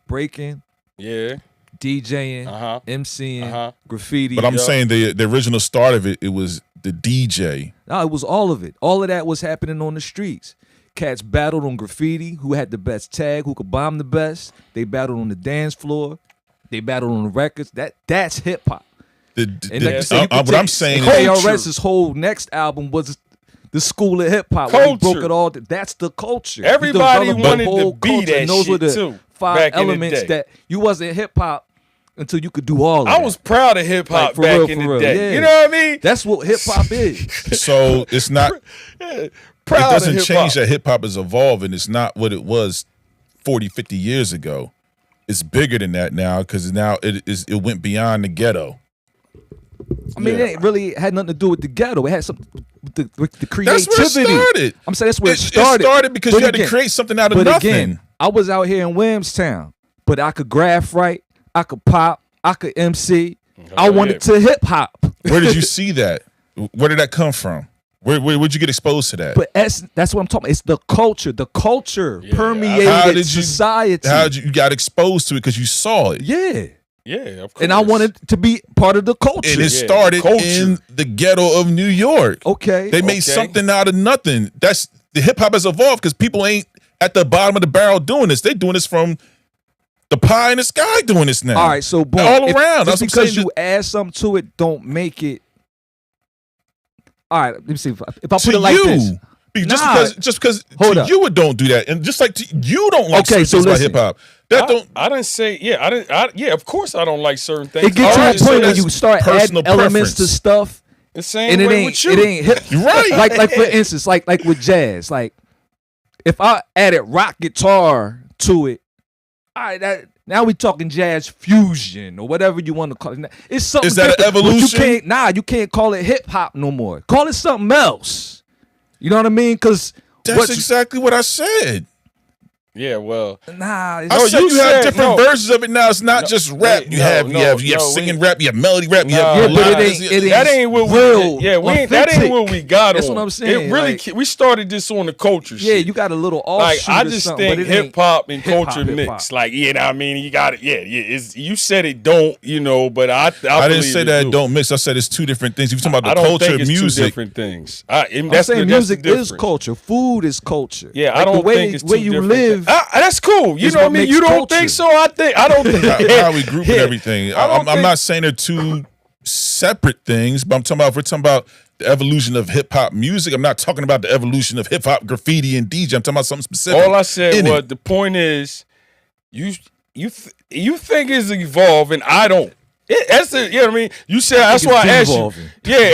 breaking, DJing, MCing, graffiti. But I'm saying the original start of it was the DJ. No, it was all of it. All of that was happening on the streets. Cats battled on graffiti. Who had the best tag? Who could bomb the best? They battled on the dance floor. They battled on the records. That's hip hop. What I'm saying is KRS's whole next album was the school of hip hop. He broke it all. That's the culture. Everybody wanted to be that those shit were the too. 5 elements that you wasn't hip hop until you could do all of that. I was proud of hip hop back in the day. Yeah. You know what I mean? That's what hip hop is. So it's not. It doesn't change that hip hop is evolving. It's not what it was 40, 50 years ago. It's bigger than that now because now it went beyond the ghetto. I mean, it really had nothing to do with the ghetto. It had something with the creativity. That's where it started. I'm saying that's where it started. It started because you had to create something out of nothing. Again, I was out here in Williamstown, but I could graph right, I could pop, I could MC. I wanted to hip hop. Where did you see that? Where did that come from? Where'd you get exposed to that? But that's what I'm talking about. It's the culture. The culture permeated society. How did you got exposed to it? Because you saw it. Yeah, of course. And I wanted to be part of the culture. And it started in the ghetto of New York. Okay. They made something out of nothing. That's the hip hop has evolved because people ain't at the bottom of the barrel doing this. They doing this from the pie in the sky doing this now. All right, so boom. All around. Just because you add something to it, don't make it. All right, let me see. If I put it like this. Just because you don't do that, and just like you don't like certain things about hip hop. I didn't say of course I don't like certain things. It gets to a point when you start adding elements to stuff. The same way with you. It ain't hip. You're right. Like for instance, like with jazz. Like if I added rock guitar to it, all right, now we talking jazz fusion or whatever you want to call it. It's something. Is that different. an evolution? You can't call it hip hop no more. Call it something else. You know what I mean? Because that's exactly what I said. Yeah, well, I said you have different versions of it now. It's not just rap. You have singing rap. You have melody rap. You have but it ain't that ain't what real. That ain't what we got. That's what I'm saying. It really we started this on the culture. Yeah, shit. you got a little offshoot. Like I just think hip hop and culture mix. Like I mean, you got it. Yeah. You said it don't. But I didn't say that it don't mix. I said it's two different things. You talking about the culture of music? Two different things. I'm saying music is culture. Food is culture. Yeah, I don't think it's way you live. That's cool. You know what I mean? You don't think so? I don't think. How we group and everything. I'm not saying they're two separate things, but we're talking about the evolution of hip hop music. I'm not talking about the evolution of hip hop, graffiti, and DJ. I'm talking about something specific. All I said was the point is, you think it's evolving. I don't. You know what I mean? You said that's why I asked you. Yeah,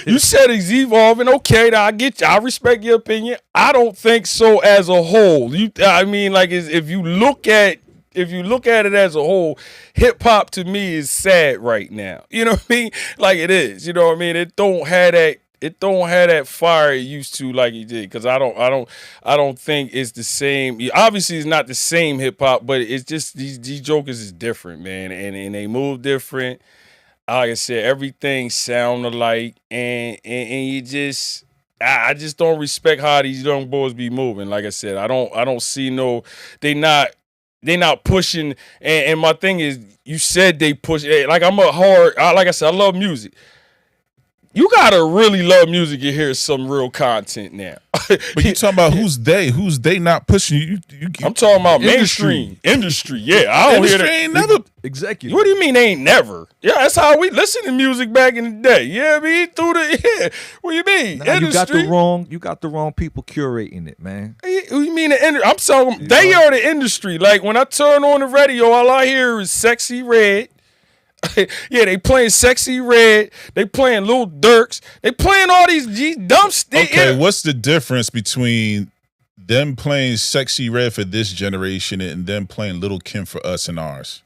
you said it's evolving. Okay, now I get you. I respect your opinion. I don't think so as a whole. I mean, like if you look at it as a whole, hip hop to me is sad right now. You know what I mean? Like it is. You know what I mean? It don't have that fire it used to like it did. Because I don't think it's the same. Obviously, it's not the same hip hop, but it's just these jokers is different, man, and they move different. Like I said, everything sound alike, and you just. I just don't respect how these young boys be moving. Like I said, I don't see no. They not pushing. And my thing is, you said they push. Like like I said, I love music. You gotta really love music to hear some real content now. But you talking about who's they? Who's they not pushing you? I'm talking about mainstream industry. Yeah, I don't hear that. Ain't never executive. What do you mean they ain't never? Yeah, that's how we listen to music back in the day. Yeah, I mean through the What do you mean? Nah, you got the wrong people curating it, man. What you mean the industry? I'm talking. They are the industry. Like when I turn on the radio, all I hear is Sexy Red. Yeah, they playing Sexy Red. They playing Lil Durks. They playing all these dumb stuff. Okay, what's the difference between them playing Sexy Red for this generation and them playing Lil' Kim for us and ours?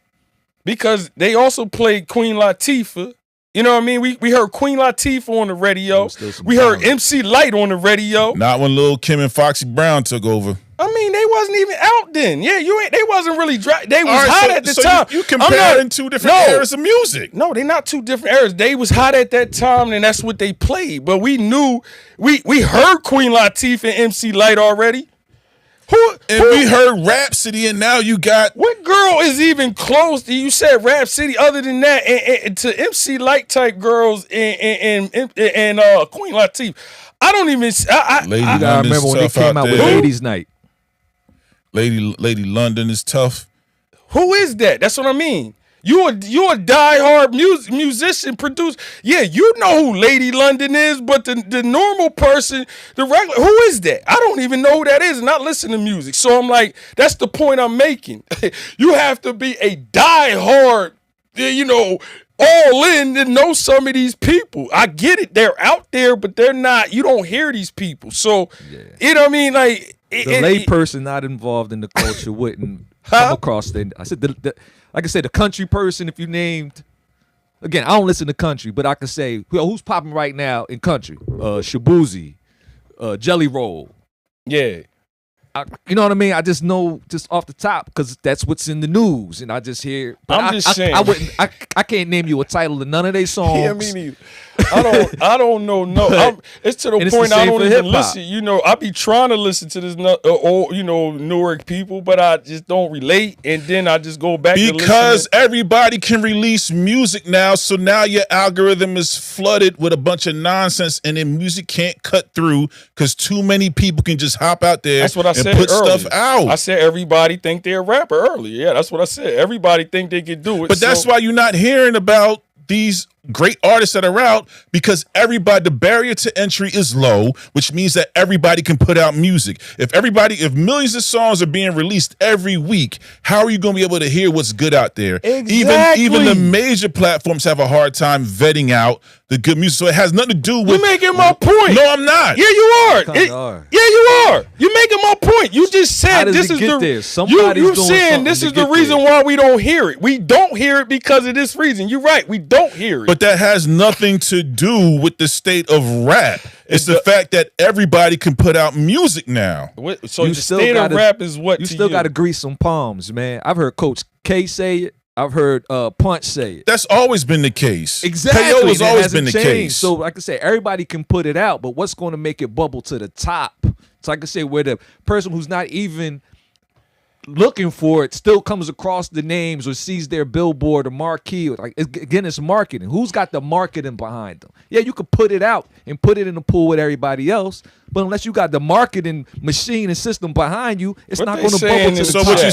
Because they also played Queen Latifah. You know what I mean? We heard Queen Latifah on the radio. We heard MC Lyte on the radio. Not when Lil' Kim and Foxy Brown took over. I mean, they wasn't even out then. Yeah, they wasn't really dry. They was hot at the time. You comparing two different eras of music. No, they're not two different eras. They was hot at that time, and that's what they played. But we knew, we heard Queen Latifah and MC Lyte already. We heard Rhapsody, and now you got... What girl is even close to, you said Rhapsody, other than that, and to MC Lyte type girls and Queen Latifah. I don't even... I remember when they came out with Ladies Night. Lady London is tough. Who is that? That's what I mean. You a diehard musician, producer. Yeah, you know who Lady London is, but the normal person, the regular, who is that? I don't even know who that is, and I listen to music. So I'm like, that's the point I'm making. You have to be a diehard, all in to know some of these people. I get it. They're out there, but they're not. You don't hear these people. So, you know what I mean? Like, the layperson not involved in the culture wouldn't come across I said, like I said, the country person, if you named, again, I don't listen to country, but I can say, who's popping right now in country? Shabuzi, Jelly Roll. Yeah. You know what I mean? I just know just off the top because that's what's in the news, and I just hear. I'm just saying. I can't name you a title of none of their songs. Yeah, me neither. I don't know. No, it's to the point I don't even listen. I be trying to listen to this, Newark people, but I just don't relate, and then I just go back because everybody can release music now. So now your algorithm is flooded with a bunch of nonsense, and then music can't cut through because too many people can just hop out there. That's what I said put earlier. Stuff out. I said everybody think they're a rapper earlier. Yeah, that's what I said. Everybody think they can do it. But that's why you're not hearing about these great artists that are out, because the barrier to entry is low, which means that everybody can put out music. If millions of songs are being released every week, how are you going to be able to hear what's good out there? Exactly. Even the major platforms have a hard time vetting out the good music. So it has nothing to do with... You're making my point. No, I'm not. Yeah, you are. Yeah, you are. You're making my point. You just said this is you saying this is the reason why we don't hear it. We don't hear it because of this reason. You're right. We don't hear it. But that has nothing to do with the state of rap. It's the fact that everybody can put out music now. So the state of rap is what you still got to grease some palms, man. I've heard Coach K say it. I've heard Punch say it. That's always been the case. Exactly. KO has always been the case. So like I said, everybody can put it out, but what's going to make it bubble to the top? So like I said, where the person who's not even looking for it still comes across the names or sees their billboard or marquee. Again, it's marketing. Who's got the marketing behind them? Yeah, you could put it out and put it in the pool with everybody else, But unless you got the marketing machine and system behind you, it's What not they going to saying bubble to is- the So top. what you're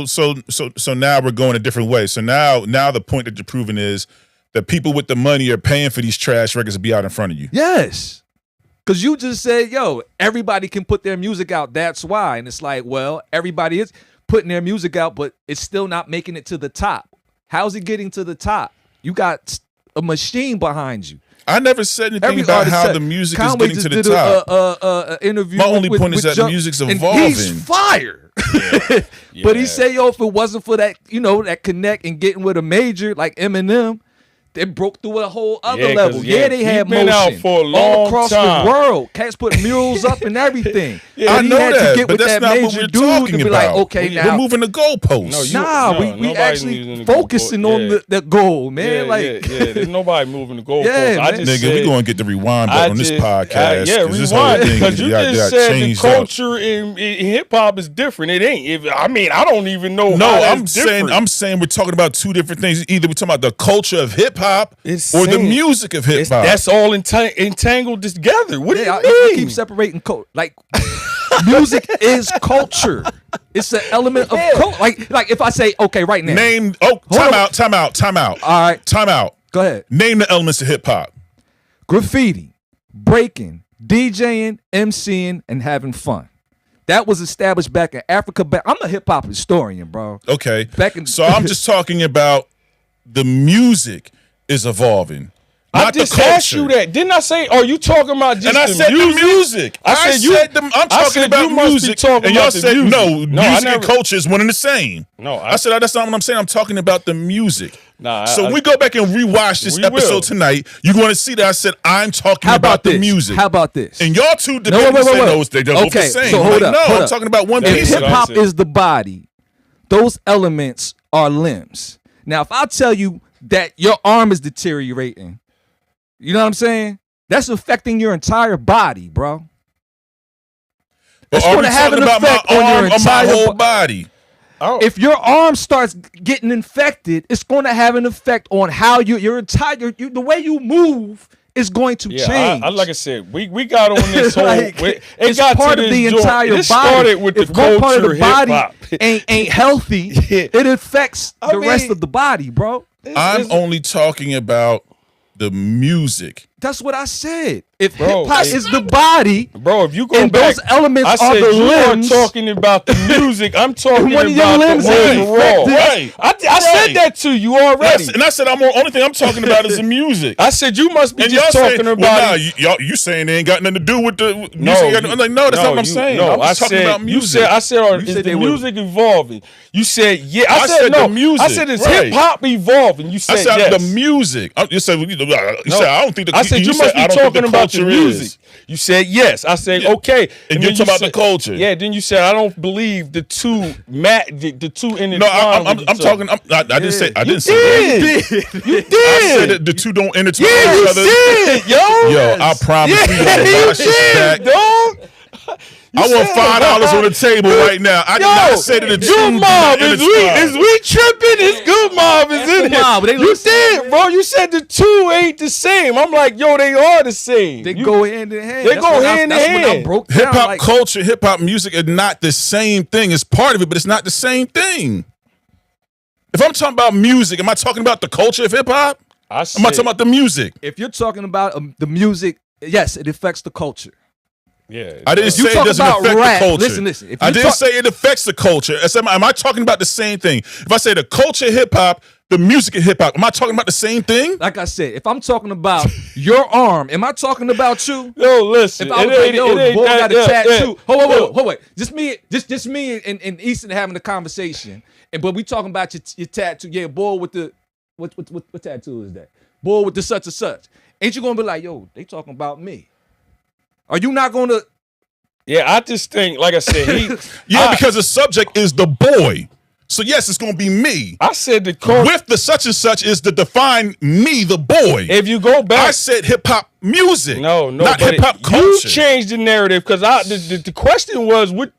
saying? So now we're going a different way. So now the point that you're proving is that people with the money are paying for these trash records to be out in front of you. Yes. Because you just said, yo, everybody can put their music out. That's why. And it's like, well, everybody is putting their music out, but it's still not making it to the top. How's it getting to the top? You got a machine behind you. I never said anything Every about artist how said- the music Conway is getting to just the did top. a interview. My only with point is that the Jump, music's and evolving. he's fire. But he Yeah. say, yo, if it wasn't for that, that connect and getting with a major like Eminem, they broke through a whole other Yeah, 'cause, level. yeah, They he had been motion out for a all long across time. the world. Cats put murals up and everything. I But he know had that, to get but with that's that not what major we're dude talking to be about. like, okay, We're now. moving the goalposts. No, you- Nah, No, we nobody's actually moving the focusing goalpost. on Yeah. the goal, man. Yeah, like, yeah. There's nobody moving the goalposts. Yeah, I man. just Nigga, said, we going to get the rewind button on this podcast. yeah, 'cause this whole rewind, thing because you got just said the changed up. culture in hip hop is different. It ain't. I don't even know. No, how I'm that's different. saying we're talking about two different things. Either we're talking about the culture of hip hop It's or the same. music of hip hop. That's all entangled together. What do yeah, you I mean? keep separating like music is culture. It's an element of culture. Like if I say, okay, right now. Name. on. Time out. All right. Time out. Go ahead. Name the elements of hip hop. Graffiti, breaking, DJing, MCing, and having fun. That was established back in Africa. I'm a hip hop historian, bro. Okay. Back in- So I'm just talking about the music is evolving. I Not just the culture. asked you that. Didn't I say, are you talking about just And I the said music? the music. I said you- I'm I talking said about you must be music. talking And y'all about the said music. no, No, I music and never- culture is one and the same. No, I said that's not what I'm saying. I'm talking about the music. Nah, so I- we go back and rewatch this We episode will. tonight. You're going to see that I said I'm talking How about about the this? music. How about this? And y'all two No, debate wait. they're both the Okay, same. so I'm hold like, up, no, hold I'm up. talking about one If If piece. hip what I hop said. is the body, those elements are limbs. Now, if I tell you that your arm is deteriorating, you know what I'm saying? That's affecting your entire body, bro. But It's are we gonna have talking an about effect my on your arm or my entire whole body? If your arm starts getting infected, it's going to have an effect on how your entire the way you move is going to change. Like I said, we got on this whole. Like, it it's got part to of this the joint. entire It body. started with if the one part of culture the body hip-hop. ain't healthy, it affects I the rest mean- of the body, bro. I'm only talking about the music. That's what I said. If Bro, hip hop it- is the body, Bro, if you go and back, those elements I are said the you limbs. are talking about the music. I'm talking One of your about limbs the is overall. infected. I said that to you already. And I said only thing I'm talking about is the music. I said you must be And just y'all talking saying, about. well, nah, you saying they ain't got nothing to do with the music. I'm like, no, that's not what I'm saying. No, I'm just talking about music. I said, You is said the they were- music evolving? You said, yeah. I said no. the music, I said, is right. hip hop evolving? You said, I said yes. the music. You said I don't think the I said you must be I don't think talking about the culture music. is. You said yes. I said okay. And then you're talking about the said- culture. Yeah. Then you said I don't believe the two the two intertwined. No, I'm with each talking. other. I didn't say. I didn't say did. that. You did. I said that the two don't intertwine Yeah, with you each other. did, yo. Yo, I promise we Yeah, gonna you watch this back. did, dog. I want $5 on the table right now. I did not say that the two Good Mob, don't is intertwine. we tripping? It's Good Mob is in Good here. Mob, they You look did, bro. You said the two ain't the same. I'm like, yo, they are the same. they You- go hand in hand. They That's go when hand in that's when I hand. broke down. Hip hop like, culture, hip hop music are not the same thing. It's part of it, but it's not the same thing. If I'm talking about music, am I talking about the culture of hip hop? I Am I said, talking about the music? if you're talking about the music, yes, it affects the culture. yeah. I didn't You say it talk doesn't about affect rap. the culture. Listen. If I you didn't talk- say it affects the culture. Am I talking about the same thing? If I say the culture of hip hop, the music of hip hop, am I talking about the same thing? Like I said, if I'm talking about your arm, am I talking about you? Yo, listen. If I was like, yo, it ain't boy that- got a yeah, tattoo. yeah. Hold wait. Just me and Issa having a conversation. But we talking about your tattoo. Yeah, boy with the what tattoo is that? Boy with the such and such. Ain't you gonna be like, yo, they talking about me? Are you not gonna? Yeah, I just think, like I said, Yeah, because the subject is the boy. So yes, it's gonna be me. I said the culture with the such and such is to define me, the boy. If you go back, I said hip hop music. No, not hip hop culture. You changed the narrative because the question was what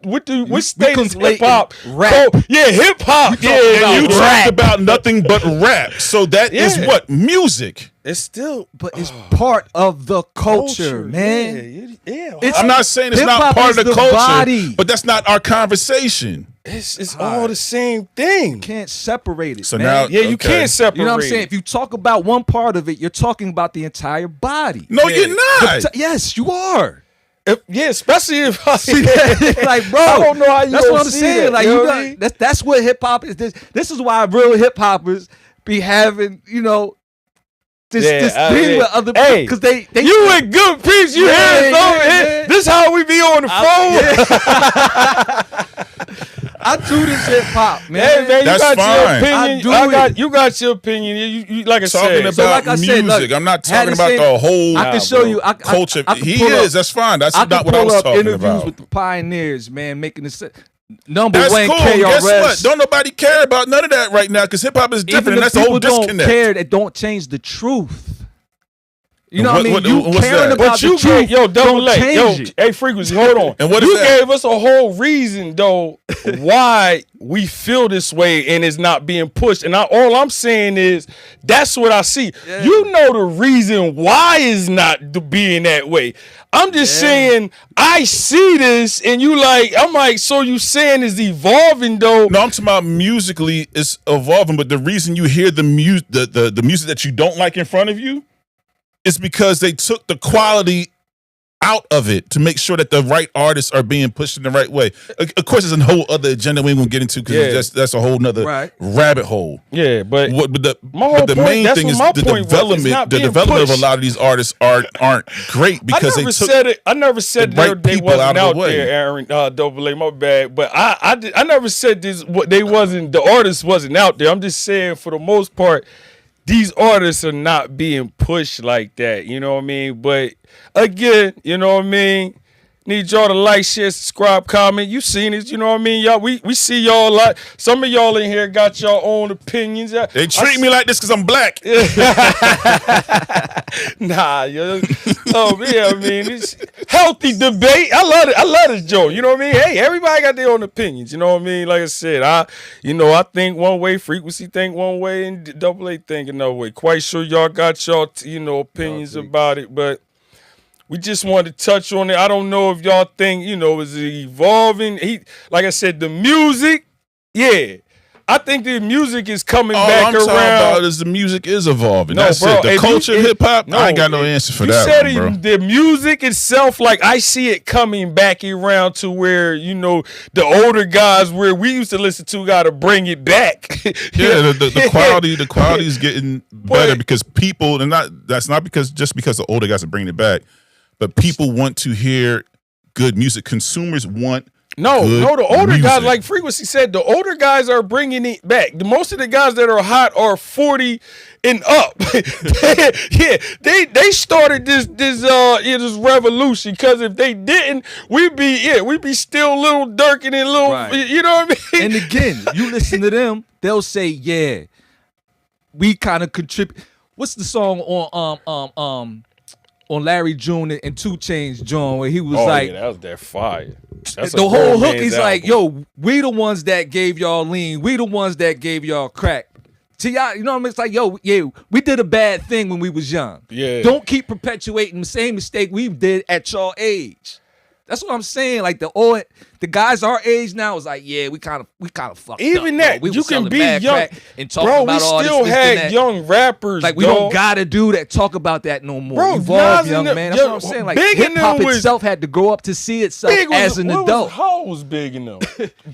state is hip hop rap? Hip hop. And you talked about nothing but rap. So that is what music. It's still, but it's part of the culture, man. I'm not saying it's not part of the culture, but that's not our conversation. It's all the same thing. You can't separate it. So man. now, you can't separate. You know what I'm saying? If you talk about one part of it, you're talking about the entire body. No, you're not. Yes, you are. Especially if I see that. Like, bro, I don't know how you. That's what I'm saying. That, like, you got, that's what hip hop is. This is why real hip hoppers be having, this thing with other people because they you and Good Peepz, you hear it. This how we be on the phone. I do this hip hop, man. Hey, man, that's you got fine. Your opinion. You got your opinion. You like I talking said. about like I music. Said, look, I'm not talking about the whole. I can show you. Culture. He is. That's fine. That's not what I was talking interviews about. With the pioneers, man, making this. Number that's one, cool. KRS. Guess what? Don't nobody care about none of that right now because hip hop is different. And that's the whole disconnect. Don't care. That don't change the truth. You know what I mean? You caring about the truth. Yo, Double A. Hey, Frequency, hold on. And what you gave us a whole reason, though, why we feel this way and it's not being pushed. And all I'm saying is that's what I see. Yeah. You know the reason why it's not being that way. I'm just saying I see this and I'm like, so you saying it's evolving, though? No, I'm talking about musically it's evolving, but the reason you hear the music that you don't like in front of you, it's because they took the quality out of it to make sure that the right artists are being pushed in the right way. Of course, there's a whole other agenda we ain't gonna get into because that's a whole nother rabbit hole. Yeah, but the main thing is the development of a lot of these artists aren't great because I never said they wasn't out there, Aaron. Double A, my bad. But I never said this. The artists wasn't out there. I'm just saying for the most part. These artists are not being pushed like that, you know what I mean? But again, you know what I mean? Need y'all to like, share, subscribe, comment. You seen it, you know what I mean? Y'all, we see y'all a lot. Some of y'all in here got your own opinions. They treat me like this because I'm black. Nah, yo. I mean, it's healthy debate. I love it. I love this joke. You know what I mean? Hey, everybody got their own opinions. You know what I mean? Like I said, I think one way, Frequency think one way, and Double A think another way. Quite sure y'all got y'all, opinions about it, but we just wanted to touch on it. I don't know if y'all think, is it evolving? Like I said, the music, I think the music is coming back around. All I'm talking about The music itself, like, I see it coming back around to where, the older guys where we used to listen to got to bring it back. The quality is getting better because people, and that's not because the older guys are bringing it back, but people want to hear good music. Consumers want the older guys, like Frequency said, the older guys are bringing it back. Most of the guys that are hot are 40 and up. They started this revolution because if they didn't, we'd be still Little Durk and little, you know what I mean? And again, you listen to them, they'll say, we kind of contribute. What's the song on Larry June and 2 Chainz John where he was that was that fire. That's the whole hook. He's like, yo, we the ones that gave y'all lean. We the ones that gave y'all crack. To y'all, you know what I mean? It's like, yo, we did a bad thing when we was young. Yeah. Don't keep perpetuating the same mistake we did at y'all age. That's what I'm saying. Like the guys our age now is like, we kind of fucked even up. That we you can be young and talk about all this. We still had young rappers. Like we don't gotta do that. Talk about that no more. Bro, evolve, young man. That's what I'm saying. Like hip hop itself had to grow up to see itself as an adult. How was Big and them?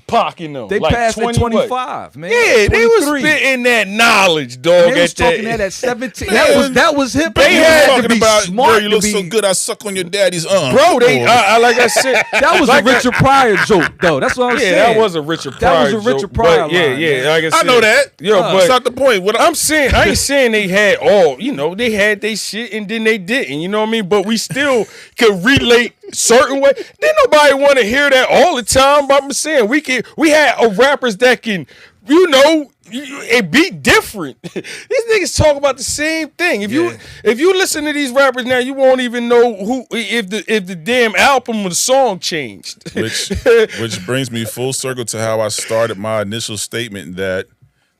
Pac and them. They like passed at 25, man. Yeah, they was spitting that knowledge, dog. They was talking that at 17. That was hip hop. They had to be smart. You look so good. I suck on your daddy's arm, bro. Like I said, that was a Richard Pryor joke, though. That's what I'm saying. Yeah, that was a Richard Pryor joke. Line. Yeah. Like I know that. But that's not the point. What I'm saying, I ain't saying they had all. They had they shit and then they didn't. You know what I mean? But we still could relate certain way. Didn't nobody want to hear that all the time. But I'm saying we had rappers that can you know, it be different. These niggas talk about the same thing. If you listen to these rappers now, you won't even know if the damn album or the song changed. Which brings me full circle to how I started my initial statement that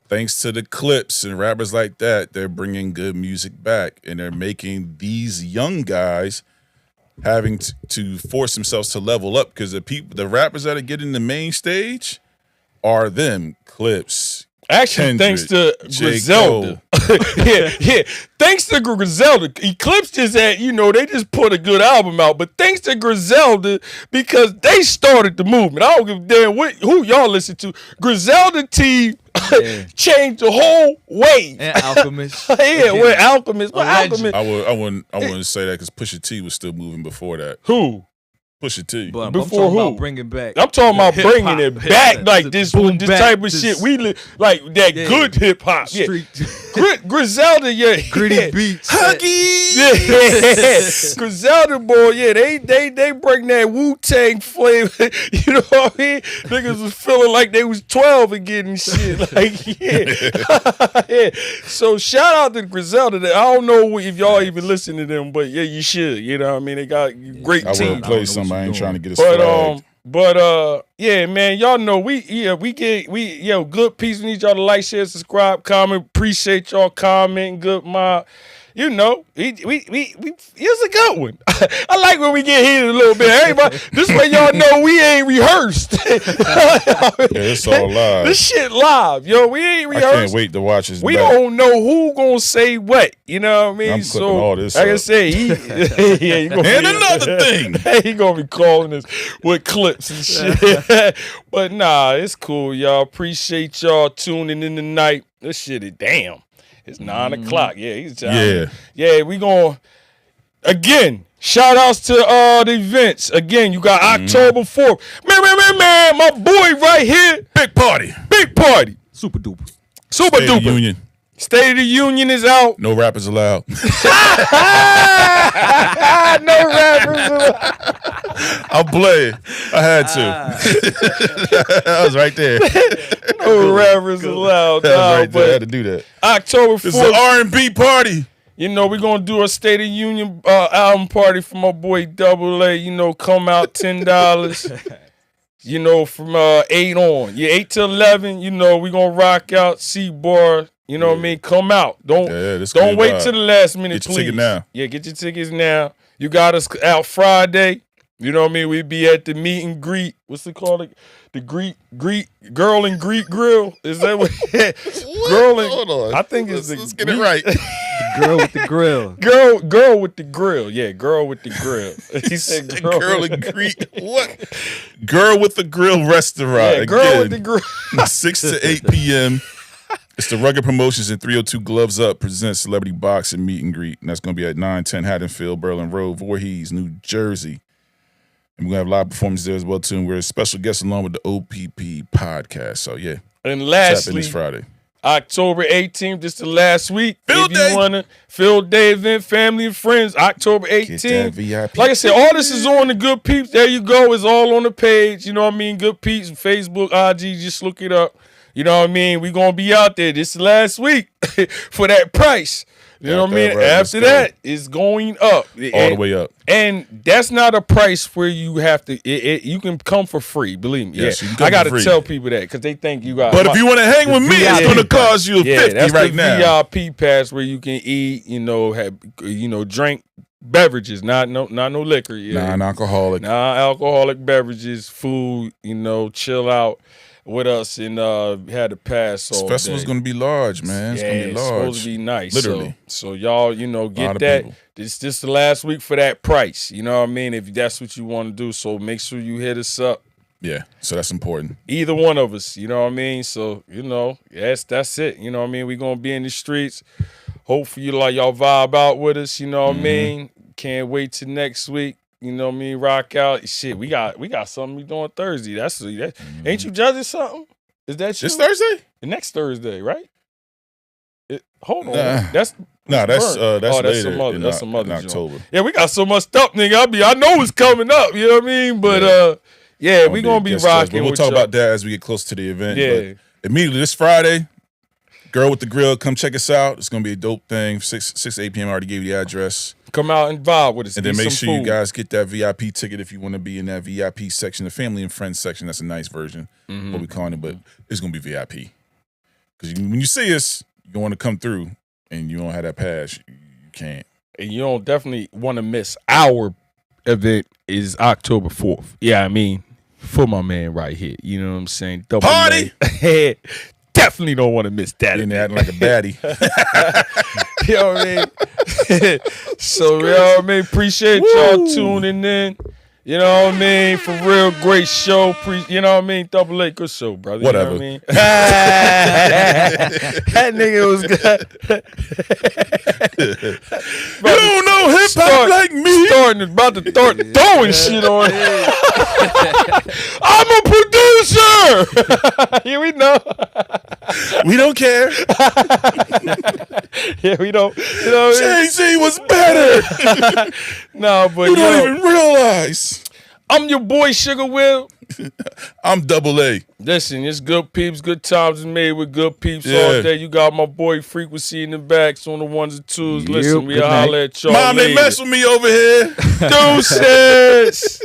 thanks to the Clips and rappers like that, they're bringing good music back, and they're making these young guys having to force themselves to level up, because the rappers that are getting the main stage are them Clips. Actually, Kendrick, thanks to Griselda. yeah. Thanks to Griselda. Eclipse just had, they just put a good album out, but thanks to Griselda, because they started the movement. I don't give a damn who y'all listen to. Griselda team changed the whole wave. And Alchemist. We're Alchemist. We're Alchemist. I wouldn't say that, because Pusha T was still moving before that. Who? Pusha T. But before I'm talking who? about bringing back. I'm talking about bringing it back, like this type of this shit. We like that good hip hop. Yeah. Griselda, Gritty beats. Huggy. Yeah. Griselda boy, they bring that Wu-Tang flavor. You know what I mean? Niggas was feeling like they was 12 again and shit. Like, yeah. So shout out to Griselda. I don't know if y'all even listen to them, but yeah, you should. You know what I mean? They got great teams. I will play something. I ain't trying to get us flagged. Yeah, man, y'all know we Good Peepz. We need y'all to like, share, subscribe, comment. Appreciate y'all commenting. Good mob. You know, it was a good one. I like when we get heated a little bit. Everybody, this way y'all know we ain't rehearsed. It's all live. This shit live, yo. We ain't rehearsed. I can't wait to watch this. We don't know who gonna say what. You know what I mean? I'm clipping all this like up. I say, he gonna and another thing, he gonna be calling us with clips and shit. But nah, it's cool, y'all. Appreciate y'all tuning in tonight. This shit is damn. It's 9 o'clock. Yeah, Yeah, we going again. Shout outs to the events. Again, you got October 4th. Man, my boy right here. Big party. Super duper. State of the Union. State of the Union is out. No rappers allowed. No rappers allowed. I'll play it. I had to. I was right there. No rappers allowed. I had to do that. October 4th. It's an R&B party. You know, we're going to do a State of the Union album party for my boy Double A. You know, come out $10. You know, from 8 on. 8 to 11, you know, we're going to rock out C-Bar. You know what I mean? Come out. Don't wait till the last minute, get your please. ticket now. Yeah, get your tickets now. You got us out Friday. You know what I mean? We be at the meet and greet. What's it called? The Girl and Greet Grill. Is that what? Girl and, hold on. I think let's get it right. Girl with the grill. Girl with the grill. Yeah, girl with the grill. He said girl and greet. What? Girl with the Grill restaurant. Yeah, girl with the grill. 6 to 8 p.m. It's the Rugged Promotions and 302 Gloves Up presents Celebrity Boxing Meet and Greet. And that's going to be at 910 Haddonfield, Berlin Road, Voorhees, New Jersey. And we're going to have live performances there as well, too. And we're a special guest along with the OPP podcast. So, yeah. And lastly, this Friday. October 18th, this the last week. Field Day. You want to Field Day event, family and friends, October 18th. Like I said, all this is on the Good Peepz. There you go. It's all on the page. You know what I mean? Good Peepz, Facebook, IG. Just look it up. You know what I mean? We're going to be out there this last week for that price. You know what I mean? Right, after that, it's going up. All the way up. And that's not a price where you have to, you can come for free, believe me. Yes, I got to tell people that because they think you got. But if you want to hang with me, it's going to cost you $50 that's right the now. VIP pass where you can eat, drink beverages, not no liquor. Yeah. Non-alcoholic. Non-alcoholic beverages, food, chill out with us and had a pass all day. This festival's going to be large, man. It's going to be large. It's supposed to be nice. Literally. So y'all, get that. This the last week for that price. You know what I mean? If that's what you want to do. So make sure you hit us up. Yeah, so that's important. Either one of us, you know what I mean? So, that's it. You know what I mean? We're going to be in the streets. Hopefully, y'all vibe out with us, you know what I mean? Can't wait till next week. You know what I mean? Rock out. Shit, we got something we doing Thursday. That's ain't you judging something? Is that you? This Thursday? The next Thursday, right? Hold on. Nah. That's later that's some other in October. Joint. Yeah, we got so much stuff, nigga. I know it's coming up. You know what I we gonna be rocking. We'll talk about that as we get closer to the event. Yeah. But immediately this Friday, Girl with the Grill, come check us out. It's gonna be a dope thing. 6 to 8 p.m. I already gave you the address. Come out and vibe with us. And then make sure you guys get that VIP ticket if you want to be in that VIP section, the family and friends section. That's a nice version, what we calling it, but it's gonna be VIP. Because when you see us, you want to come through, and you don't have that pass, you can't. And you don't definitely want to miss our event is October 4th. Yeah, I mean, for my man right here. You know what I'm saying? Double Party! Definitely don't want to miss that. And acting like a baddie. You know what I mean? So, you know what I mean? Appreciate y'all tuning in. You know what I mean? For real, great show. You know what I mean? Double A, good show, brother. Whatever. You know what I mean? That nigga was good. You don't know hip-hop like me. About to start throwing shit on it. I'm a producer. Here we know. We don't care. Yeah, we don't. You know what I mean? Jay-Z was better. No, but you don't even realize. I'm your boy Sugar Will. I'm Double A. Listen, it's Good Peepz. Good times is made with Good Peepz all day. You got my boy Frequency in the back. On the ones and twos. Listen, we'll holler at y'all Mom, later. they mess with me over here. Deuces.